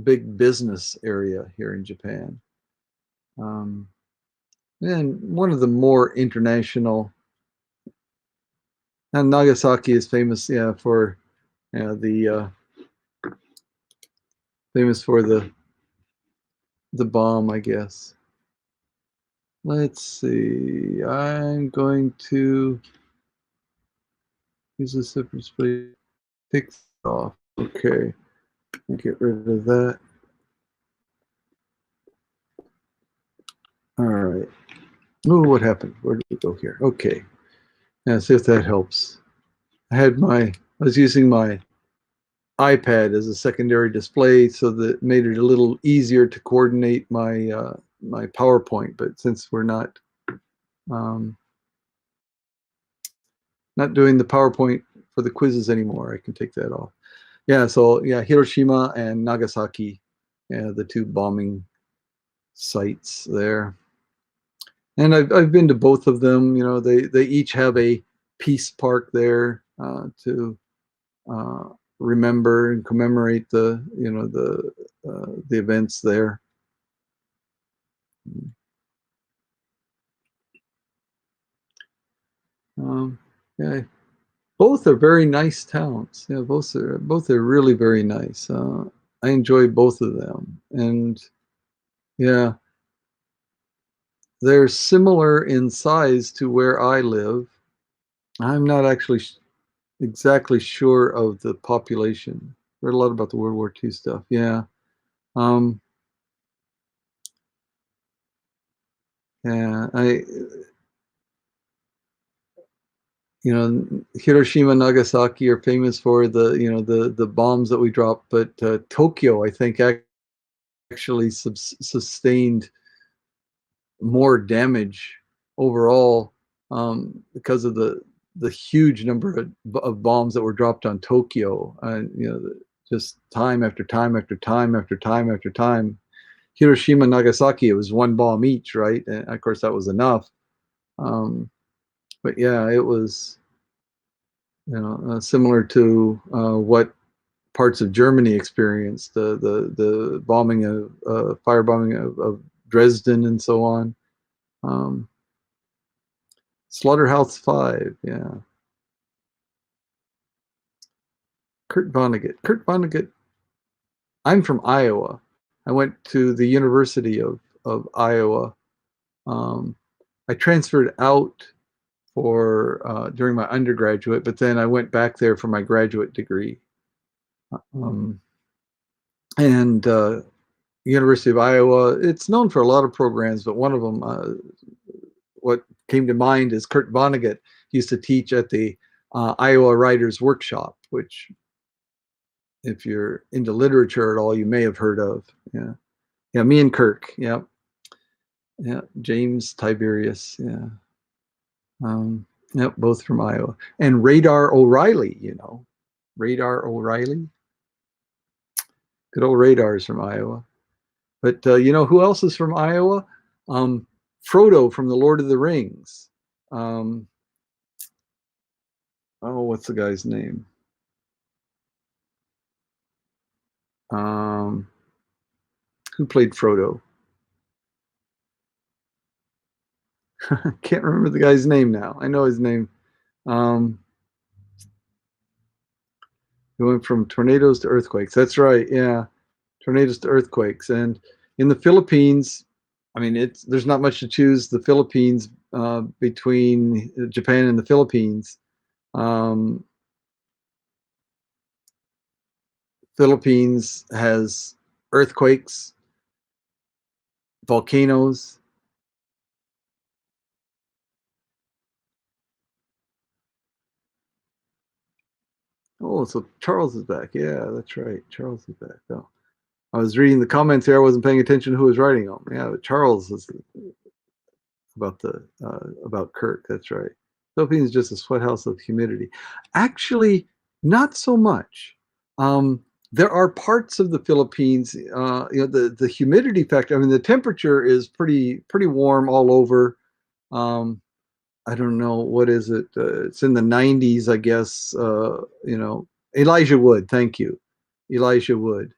big business area here in Japan, um, and one of the more international. And Nagasaki is famous, yeah, for the famous for the bomb, I guess. Let's see. I'm going to Use the zipper display. Take it off. Okay. Get rid of that. All right. Oh, what happened? Where did we go here? Okay. Now see if that helps. I was using my iPad as a secondary display, so that it made it a little easier to coordinate my PowerPoint. But since we're um, not doing the PowerPoint for the quizzes anymore, I can take that off. Yeah. So yeah, Hiroshima and Nagasaki, yeah, the two bombing sites there. And I've been to both of them. You know, they each have a peace park there to uh, remember and commemorate the events there. Um, yeah, both are very nice towns. Yeah, both are really very nice. I enjoy both of them, and yeah, they're similar in size to where I live. I'm not actually exactly sure of the population. Read a lot about the World War II stuff. Yeah. Um, yeah, Hiroshima, Nagasaki are famous for the bombs that we dropped, but Tokyo, I think, actually sustained more damage overall because of the huge number of bombs that were dropped on Tokyo. Just time after time after time after time after time. Hiroshima, Nagasaki, it was one bomb each, right? And of course, that was enough. Um, but yeah, it was similar to what parts of Germany experienced the bombing of firebombing of Dresden and so on. Um, Slaughterhouse Five, yeah. Kurt Vonnegut. Kurt Vonnegut. I'm from Iowa. I went to the University of Iowa. Um, I transferred out for during my undergraduate, but then I went back there for my graduate degree. Um, and University of Iowa, it's known for a lot of programs, but one of them, what came to mind is Kurt Vonnegut used to teach at the Iowa Writers Workshop, which, if you're into literature at all, you may have heard of. Yeah, yeah, me and Kirk. Yeah, yeah, James Tiberius. Yeah, yep, both from Iowa. And Radar O'Reilly. Radar O'Reilly. Good old Radar's from Iowa. But who else is from Iowa? Um, Frodo from the Lord of the Rings. Um, what's the guy's name? Um, who played Frodo? Can't remember the guy's name now. I know his name. Um, he went from tornadoes to earthquakes. That's right. Yeah, tornadoes to earthquakes. And in the Philippines, I mean, there's not much to choose. The Philippines between Japan and the Philippines. Um, Philippines has earthquakes, volcanoes. Oh, so Charles is back. Yeah, that's right. Charles is back. Oh, I was reading the comments here. I wasn't paying attention to who was writing them. Yeah, Charles is about Kirk. That's right. Philippines is just a sweat house of humidity. Actually, not so much. Um, there are parts of the Philippines, the humidity factor. I mean, the temperature is pretty warm all over. Um, I don't know what is it. It's in the 90s, I guess. Elijah Wood. Thank you. Elijah Wood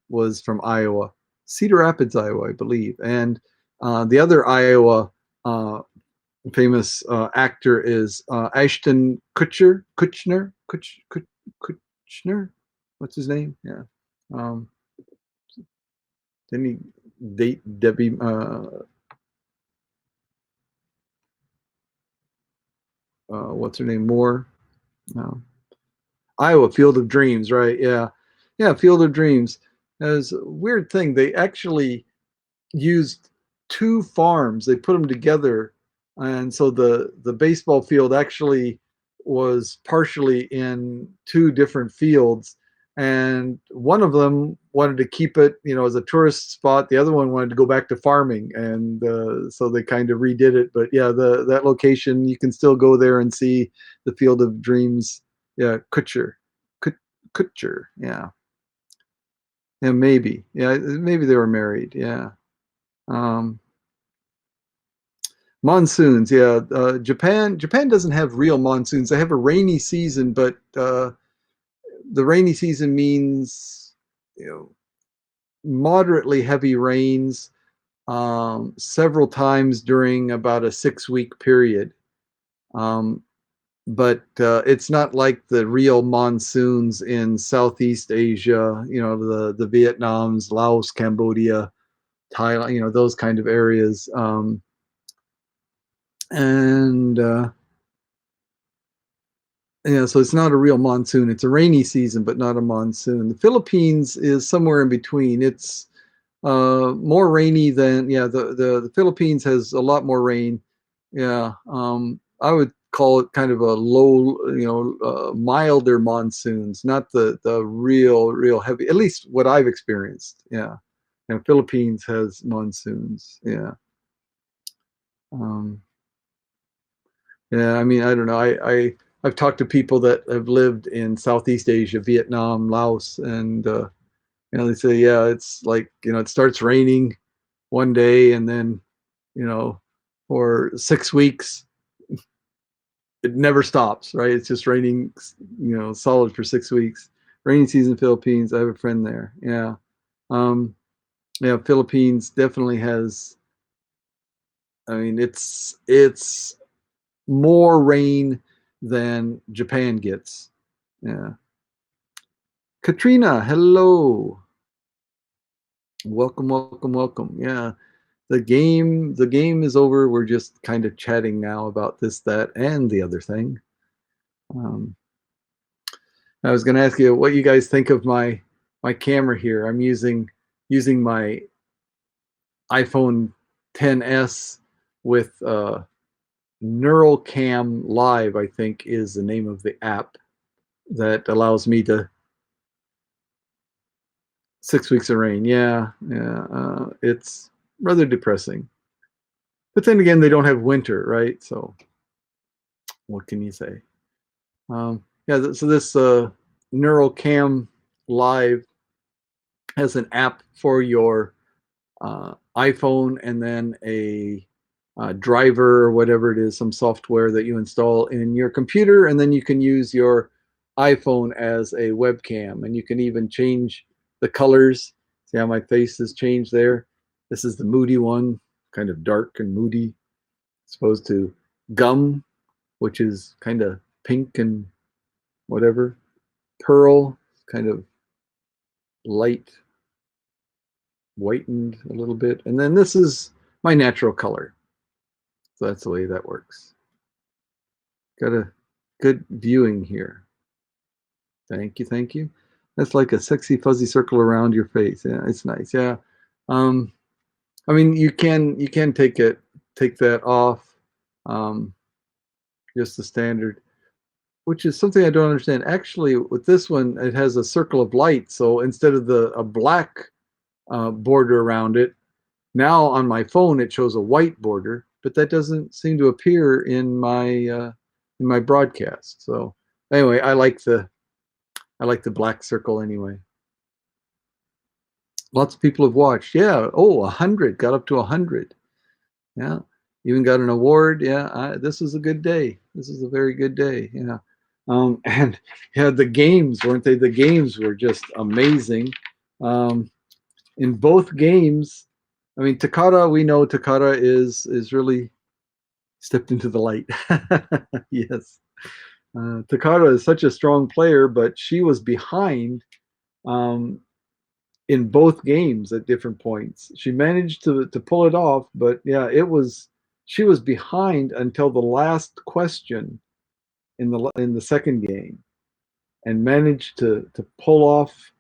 was from Iowa, Cedar Rapids, Iowa, I believe. And the other Iowa uh, famous actor is Ashton Kutcher. What's his name? Yeah. Um, didn't he date Debbie? What's her name? Moore. No. Iowa, Field of Dreams, right? Yeah, yeah, Field of Dreams. It's a weird thing. They actually used two farms. They put them together, and so the baseball field actually was partially in two different fields. And one of them wanted to keep it, as a tourist spot. The other one wanted to go back to farming, and so they kind of redid it. But yeah, the that location you can still go there and see the Field of Dreams. Yeah, Kutcher. Yeah, yeah, maybe. Yeah, maybe they were married. Yeah. Um, Monsoons, yeah. Japan doesn't have real monsoons. They have a rainy season, but the rainy season means you know moderately heavy rains several times during about a 6 week period. Um, but it's not like the real monsoons in Southeast Asia. The Vietnams, Laos, Cambodia, Thailand. Those kind of areas. And Yeah, so it's not a real monsoon. It's a rainy season, but not a monsoon. The Philippines is somewhere in between. It's more rainy than the Philippines has a lot more rain. Yeah, I would call it kind of a low, milder monsoons, not the real heavy. At least what I've experienced. Yeah, and Philippines has monsoons. Yeah. Um, Yeah, I mean, I don't know. I've talked to people that have lived in Southeast Asia, Vietnam, Laos, and they say, yeah, it's like it starts raining one day, and then you know for 6 weeks it never stops. Right? It's just raining, solid for 6 weeks. Rainy season, Philippines. I have a friend there. Yeah, um, yeah. Philippines definitely has. I mean, it's more rain than Japan gets. Yeah. Katrina, hello. Welcome, welcome, welcome. Yeah. The game is over. We're just kind of chatting now about this, that, and the other thing. Um, I was going to ask you what you guys think of my camera here. I'm using my iPhone 10s with Neural Cam Live, I think is the name of the app that allows me to 6 weeks of rain. Yeah, yeah. It's rather depressing. But then again, they don't have winter, right? So what can you say? Yeah. So this Neural Cam Live has an app for your iPhone, and then a driver or whatever it is, some software that you install in your computer, and then you can use your iPhone as a webcam, and you can even change the colors. See how my face has changed there? This is the moody one, kind of dark and moody, as opposed to gum, which is kind of pink and whatever. Pearl, kind of light whitened a little bit. And then this is my natural color. So that's the way that works. Got a good viewing here. Thank you, thank you. That's like a sexy fuzzy circle around your face. Yeah, it's nice. Yeah. Um, I mean, you can take that off. Um, just the standard, which is something I don't understand. Actually, with this one, it has a circle of light. So instead of a black border around it, now on my phone it shows a white border, but that doesn't seem to appear in my broadcast. So anyway, I like the black circle anyway. Lots of people have watched. Yeah. Oh, 100. Got up to 100. Yeah. Even got an award. Yeah. This is a good day. This is a very good day. Yeah. And yeah, the games, weren't they? The games were just amazing. Um, in both games, I mean, Takara, we know Takara is really stepped into the light. Yes. Takara is such a strong player, but she was behind um, in both games at different points. She managed to pull it off, but yeah, she was behind until the last question, in the second game, and managed to pull off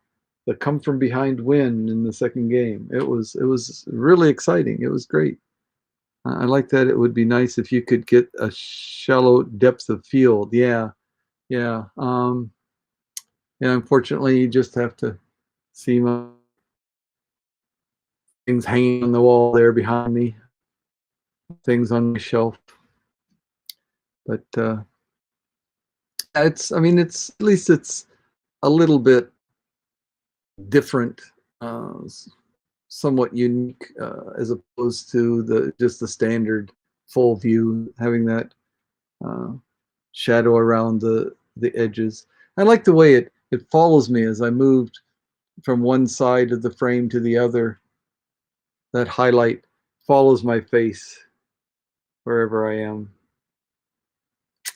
the come from behind win in the second game. It was really exciting. It was great. I like that. It would be nice if you could get a shallow depth of field. Yeah, yeah. Yeah. Unfortunately, you just have to see my things hanging on the wall there behind me, things on my shelf. But it's. I mean, it's at least it's a little bit different, somewhat unique, as opposed to the just the standard full view, having that uh, shadow around the edges. I like the way it follows me as I moved from one side of the frame to the other. That highlight follows my face wherever I am.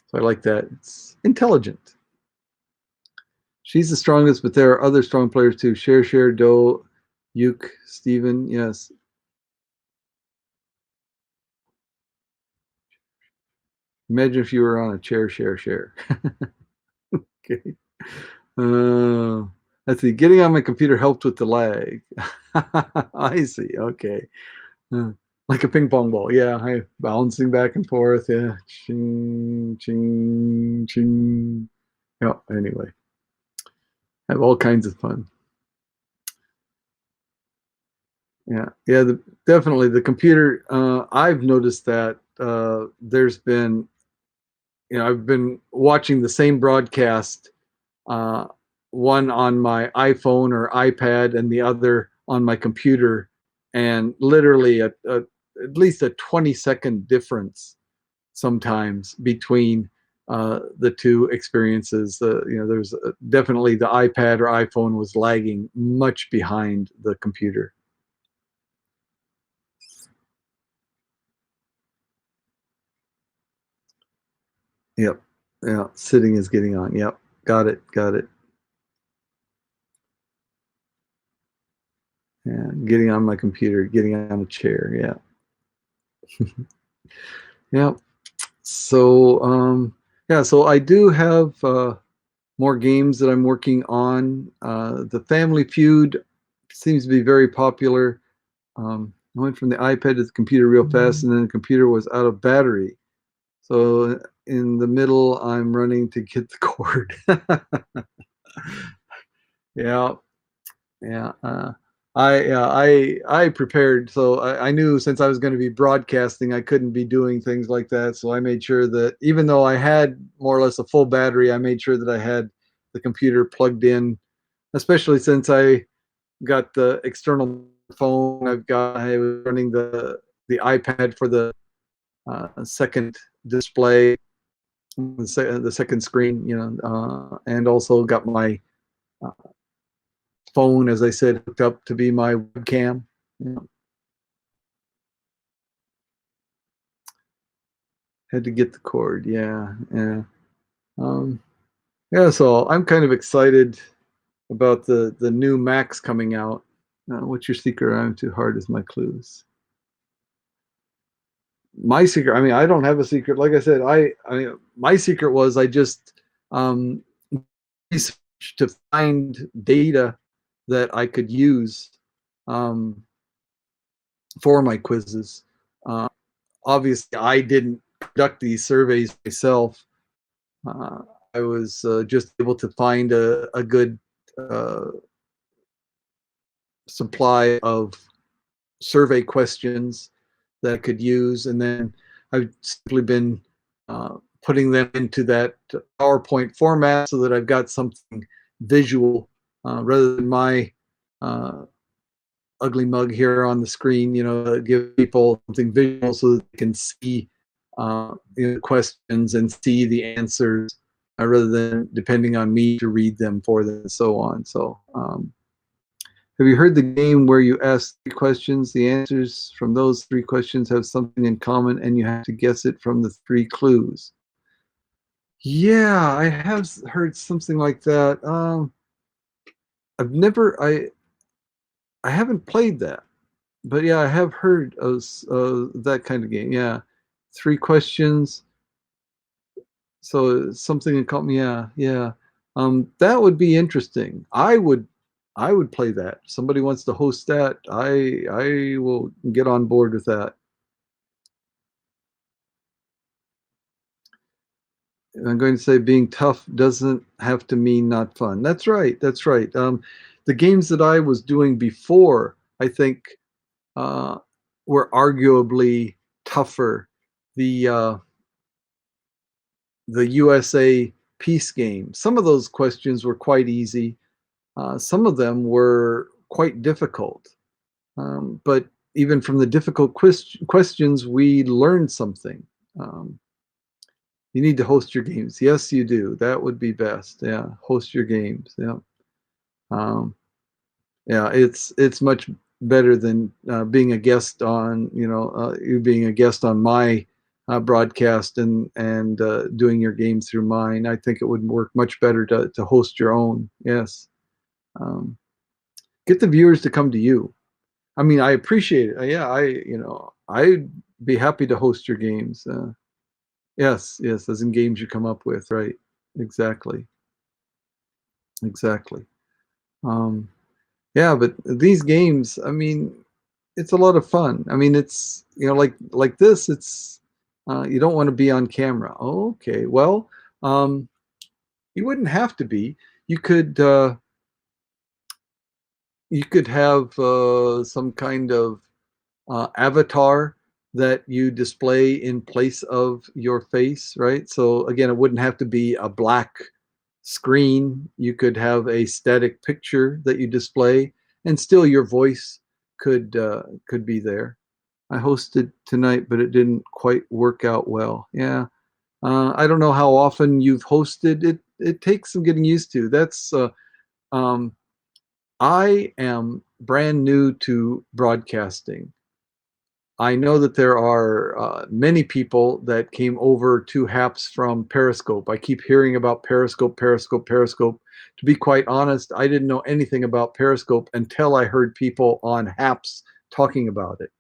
So I like that. It's intelligent. She's the strongest, but there are other strong players too. Share, Do, Yuk, Steven. Yes. Imagine if you were on a chair, share. Okay. Uh, let's see. Getting on my computer helped with the lag. I see. Okay. Uh, like a ping pong ball. Yeah. Bouncing back and forth. Yeah. Ching, ching, ching. Yeah. Anyway, have all kinds of fun. Yeah. Yeah. Definitely the computer. I've noticed that there's been, I've been watching the same broadcast, uh, one on my iPhone or iPad and the other on my computer, and literally at least a 20-second difference sometimes between the two experiences. There's definitely the iPad or iPhone was lagging much behind the computer. Yep. Yeah. Sitting is getting on. Yep. Got it. Got it. Yeah. Getting on my computer, getting on a chair. Yeah. Yeah. So, yeah, so I do have more games that I'm working on. The Family Feud seems to be very popular. I went from the iPad to the computer real fast, and then the computer was out of battery. So in the middle, I'm running to get the cord. Yeah, yeah. I prepared, so I knew since I was going to be broadcasting, I couldn't be doing things like that. So I made sure that even though I had more or less a full battery, I made sure that I had the computer plugged in, especially since I got the external phone. I was running the iPad for the second display, the second screen, and also got my uh, phone, as I said, hooked up to be my webcam. You know, had to get the cord. Yeah, yeah, um, yeah. So I'm kind of excited about the new Macs coming out. What's your secret? I'm too hard as my clues. My secret. I mean, I don't have a secret. Like I said, my secret was I just um, researched to find data that I could use um, for my quizzes. Uh, Obviously, I didn't conduct these surveys myself. Uh, I was just able to find a good uh, supply of survey questions that I could use, and then I've simply been putting them into that PowerPoint format so that I've got something visual rather than my uh, ugly mug here on the screen. Give people something visual so that they can see questions and see the answers rather than depending on me to read them for them and so on. So, have you heard the game where you ask 3 questions? The answers from those 3 questions have something in common, and you have to guess it from the 3 clues. Yeah, I have heard something like that. I've never, I haven't played that, but yeah, I have heard of that kind of game. Yeah, 3 questions. So something that caught me. Yeah, yeah. That would be interesting. I would play that. If somebody wants to host that, I will get on board with that. I'm going to say being tough doesn't have to mean not fun. That's right. That's right. The games that I was doing before, I think, uh, were arguably tougher. The USA peace game. Some of those questions were quite easy. Some of them were quite difficult. But even from the difficult questions, we learned something. Um, you need to host your games. Yes, you do. That would be best. Yeah, host your games. Yeah, um, yeah. It's much better than being a guest on. You being a guest on my broadcast and doing your games through mine. I think it would work much better to host your own. Yes. Um, get the viewers to come to you. I mean, I appreciate it. Yeah, I'd be happy to host your games. Yes, yes, as in games you come up with, right? Exactly, exactly. Um, yeah, but these games, I mean, it's a lot of fun. I mean, it's like this. It's you don't want to be on camera. Oh, okay, well, um, you wouldn't have to be. You could uh, you could have some kind of avatar that you display in place of your face, right? So again, it wouldn't have to be a black screen. You could have a static picture that you display, and still your voice could be there. I hosted tonight, but it didn't quite work out well. Yeah, I don't know how often you've hosted. It takes some getting used to. That's um, I am brand new to broadcasting. I know that there are many people that came over to HAPS from Periscope. I keep hearing about Periscope, Periscope, Periscope. To be quite honest, I didn't know anything about Periscope until I heard people on HAPS talking about it.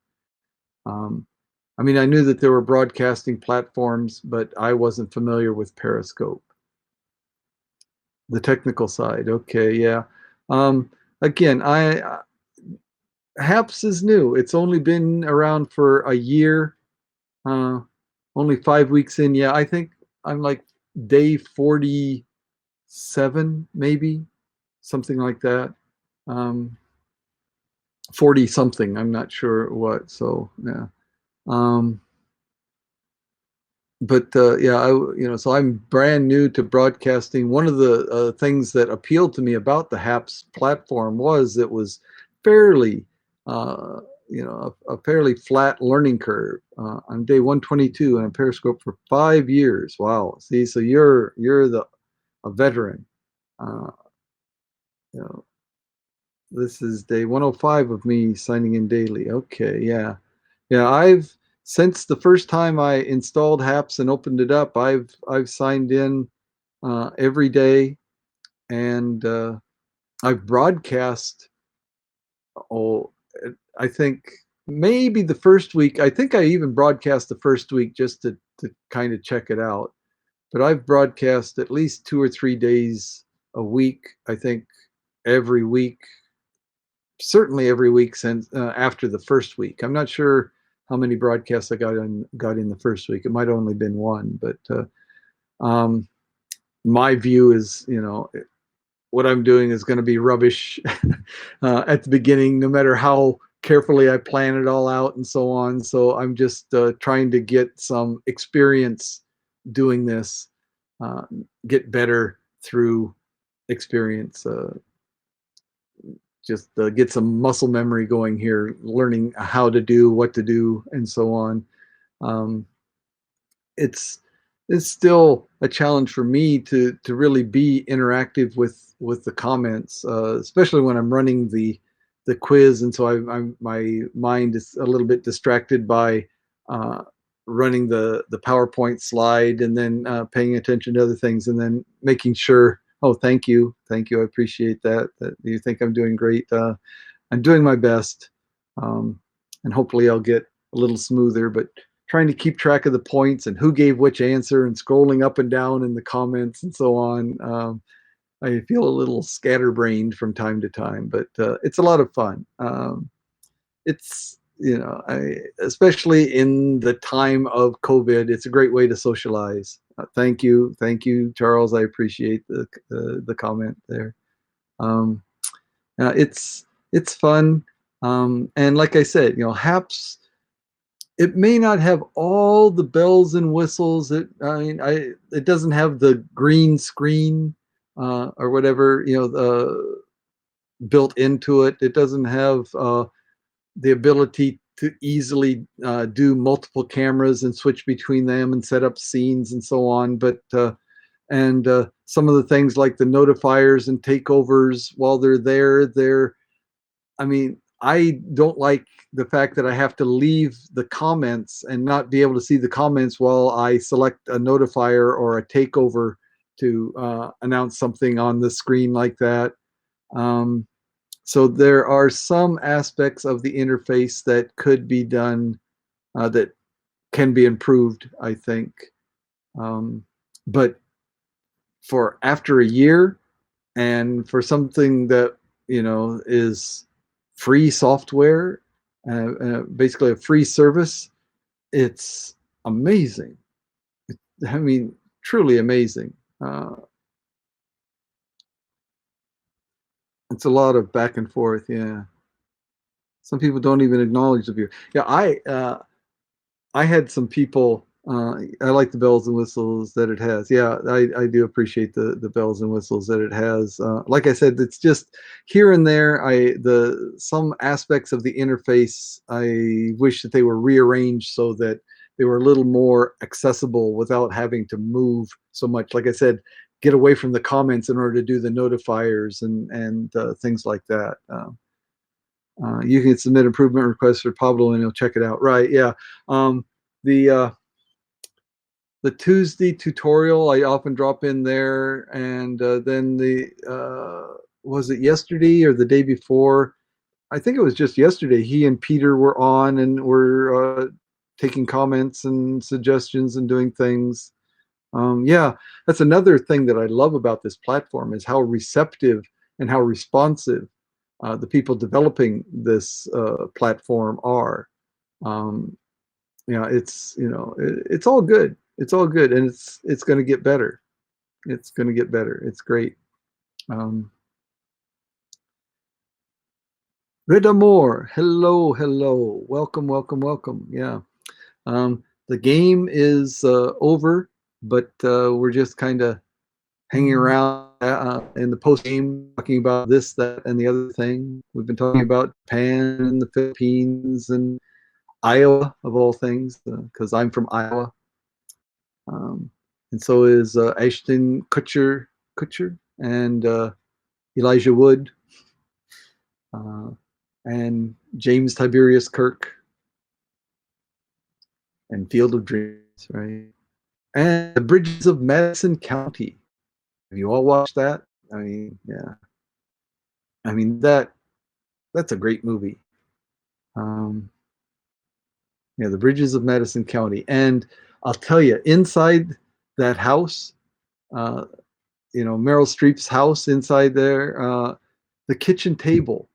Um, I mean, I knew that there were broadcasting platforms, but I wasn't familiar with Periscope. The technical side, okay, yeah. Again, HAPS is new. It's only been around for a year. Uh, Only 5 weeks in. Yeah, I think I'm like day 47, maybe something like that. Um, 40 something. I'm not sure what. So yeah. Um, but yeah, so I'm brand new to broadcasting. One of the things that appealed to me about the HAPS platform was it was fairly, uh, a fairly flat learning curve. On day 122 and on Periscope for 5 years. Wow. See, so you're the a veteran. Uh, you know, this is day 105 of me signing in daily. Okay, yeah. Yeah, I've since the first time I installed HAPS and opened it up, I've signed in every day, and I've broadcast. Oh, I think maybe the first week. I think I even broadcast the first week just to kind of check it out. But I've broadcast at least 2 or 3 days a week. I think every week, certainly every week since after the first week. I'm not sure how many broadcasts I got in the first week. It might have only been one, but um, my view is, what I'm doing is going to be rubbish at the beginning, no matter how carefully I plan it all out and so on. So I'm just trying to get some experience doing this, uh, get better through experience. Just get some muscle memory going here, learning how to do, what to do, and so on. Um, it's it's still a challenge for me to really be interactive with the comments, especially when I'm running the quiz, and so my mind is a little bit distracted by uh, running the PowerPoint slide and then paying attention to other things, and then making sure. Oh, thank you, I appreciate that. That you think I'm doing great. I'm doing my best, and hopefully I'll get a little smoother. But trying to keep track of the points and who gave which answer and scrolling up and down in the comments and so on. I feel a little scatterbrained from time to time, but it's a lot of fun. It's, especially in the time of COVID, it's a great way to socialize. Thank you, Charles. I appreciate the comment there. Um, it's fun, and like I said, HAPS, it may not have all the bells and whistles. It doesn't have the green screen or whatever, built into it. It doesn't have the ability to easily do multiple cameras and switch between them and set up scenes and so on. But some of the things like the notifiers and takeovers while they're there, I don't like the fact that I have to leave the comments and not be able to see the comments while I select a notifier or a takeover to announce something on the screen like that. So there are some aspects of the interface that could be done that can be improved, I think. But for after a year and for something that, is free software, basically a free service, it's amazing. Truly amazing. It's a lot of back and forth. Yeah. Some people don't even acknowledge the view. Yeah, I had some people. I like the bells and whistles that it has. Yeah, I do appreciate the bells and whistles that it has. Like I said, it's just here and there. Some aspects of the interface, I wish that they were rearranged so that they were a little more accessible without having to move so much. Like I said, get away from the comments in order to do the notifiers and things like that. You can submit improvement requests for Pablo and he'll check it out. Right? Yeah. The Tuesday tutorial I often drop in there, and then was it yesterday or the day before? I think it was just yesterday. He and Peter were on and were taking comments and suggestions and doing things. Yeah, that's another thing that I love about this platform is how receptive and how responsive the people developing this platform are. It's all good. It's all good, and it's going to get better. It's going to get better. It's great. Rida Moore, hello, welcome. Yeah, the game is over, but we're just kind of hanging around in the post game, talking about this, that, and the other thing. We've been talking about Japan and the Philippines and Iowa, of all things, because I'm from Iowa. And so is Ashton Kutcher, and Elijah Wood, and James Tiberius Kirk, and Field of Dreams, right? And The Bridges of Madison County. Have you all watched that? Yeah. That's a great movie. Yeah, The Bridges of Madison County. And I'll tell you, inside that house, Meryl Streep's house inside there, the kitchen table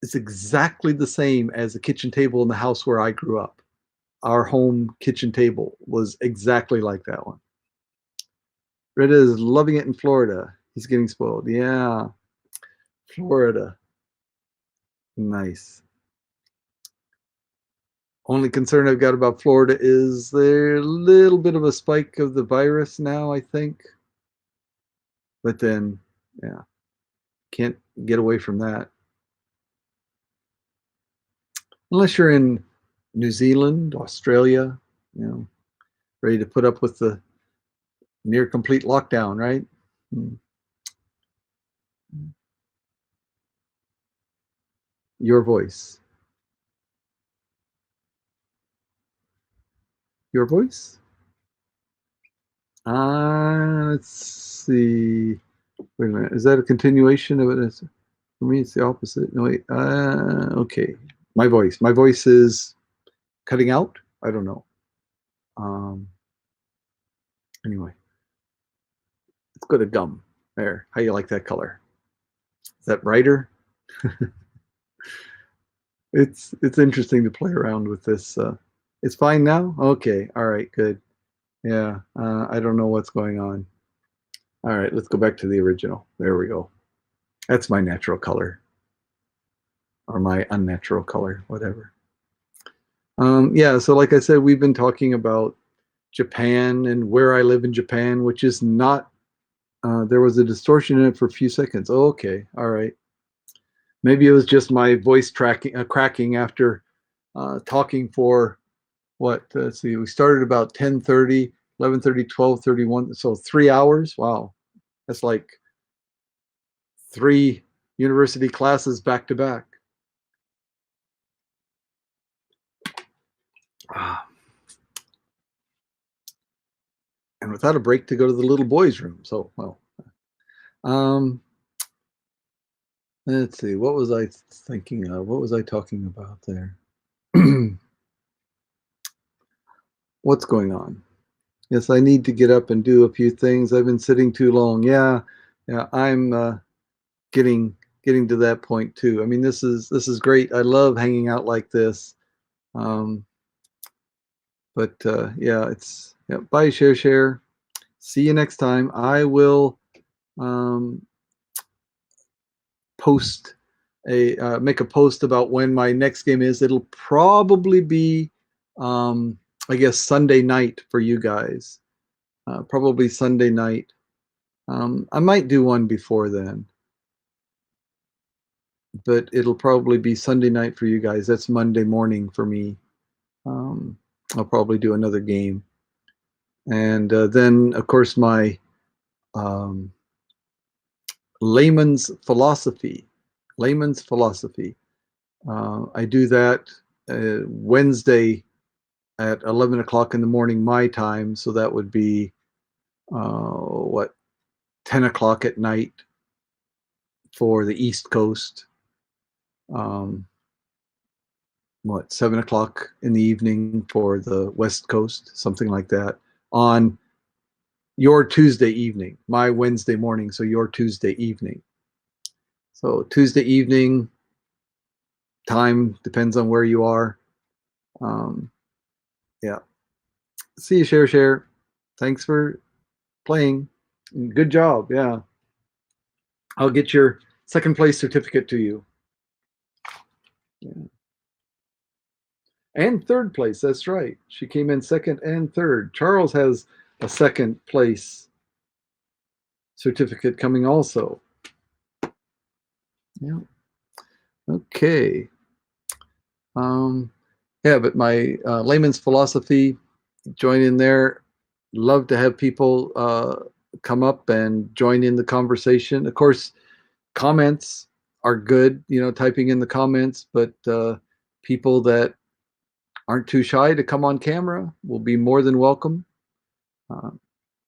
is exactly the same as the kitchen table in the house where I grew up. Our home kitchen table was exactly like that one. Rita is loving it in Florida. He's getting spoiled. Yeah, Florida. Nice. Only concern I've got about Florida is there's a little bit of a spike of the virus now, I think. But then, yeah, can't get away from that. Unless you're in New Zealand, Australia, ready to put up with the near complete lockdown, right? Your voice. Your voice? Let's see. Wait a minute. Is that a continuation of it? For me, it's the opposite. No, wait. Okay. My voice. My voice is cutting out. I don't know. Um, anyway, let's go to gum. There. How you like that color? Is that brighter? It's interesting to play around with this. It's fine now? Okay. All right, good. Yeah. I don't know what's going on. All right, let's go back to the original. There we go. That's my natural color or my unnatural color, whatever. Yeah, so like I said, we've been talking about Japan and where I live in Japan, which is not, there was a distortion in it for a few seconds. Oh, okay, all right. Maybe it was just my voice cracking after talking for what? Let's see, we started about 10:30, 11:30, 12:31, so 3 hours. Wow, that's like 3 university classes back to back. Ah, and without a break to go to the little boys' room. So, well, um, let's see, what was I thinking of? What was I talking about there? What's going on? Yes, I need to get up and do a few things. I've been sitting too long. Yeah, yeah, I'm getting getting to that point too. I mean, this is great. I love hanging out like this. Um, but yeah, it's yeah. Bye, share. See you next time. I will um, post make a post about when my next game is. It'll probably be, I guess, Sunday night for you guys. Probably Sunday night. I might do one before then, but it'll probably be Sunday night for you guys. That's Monday morning for me. Um, I'll probably do another game, and then of course my um, layman's philosophy. Layman's philosophy. I do that Wednesday at 11 o'clock in the morning my time, so that would be what 10 o'clock at night for the East Coast. Um, what 7 o'clock in the evening for the West Coast, something like that. On your Tuesday evening, my Wednesday morning, so your Tuesday evening. So Tuesday evening time depends on where you are. Um, yeah. See you, share. Thanks for playing. Good job. Yeah. I'll get your second place certificate to you. Yeah. And third place. That's right. She came in second and third. Charles has a second place certificate coming also. Yeah. Okay. Um, yeah, but my layman's philosophy, join in there. Love to have people come up and join in the conversation. Of course, comments are good, typing in the comments, but people that aren't too shy to come on camera will be more than welcome. Uh,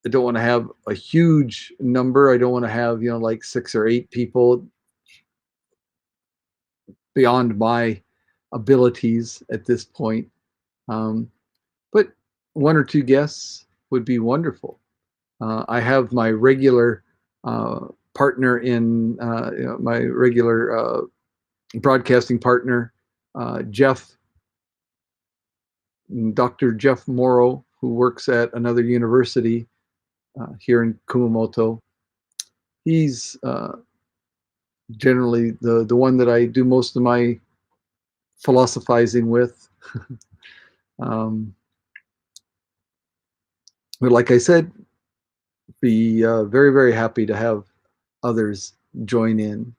I don't want to have a huge number. I don't want to have, like 6 or 8 people beyond my abilities at this point. Um, but 1 or 2 guests would be wonderful. I have my regular partner in, my regular broadcasting partner, Jeff, Dr. Jeff Morrow, who works at another university here in Kumamoto. He's generally the one that I do most of my philosophizing with. um, but like I said, be very, very happy to have others join in.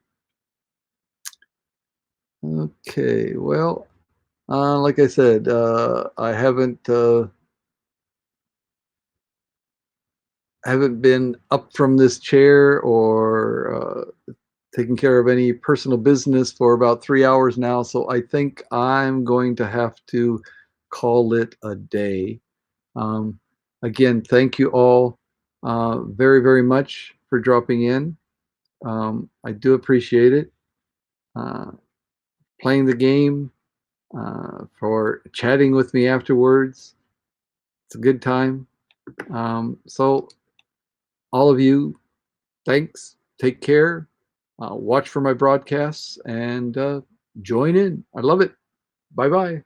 Okay, well, like I said, I haven't been up from this chair or taking care of any personal business for about 3 hours now, so I think I'm going to have to call it a day. Um, Again, thank you all very, very much for dropping in. I do appreciate it. Uh, Playing the game, for chatting with me afterwards. It's a good time. So, all of you, thanks. Take care. Watch for my broadcasts and join in. I love it. Bye bye.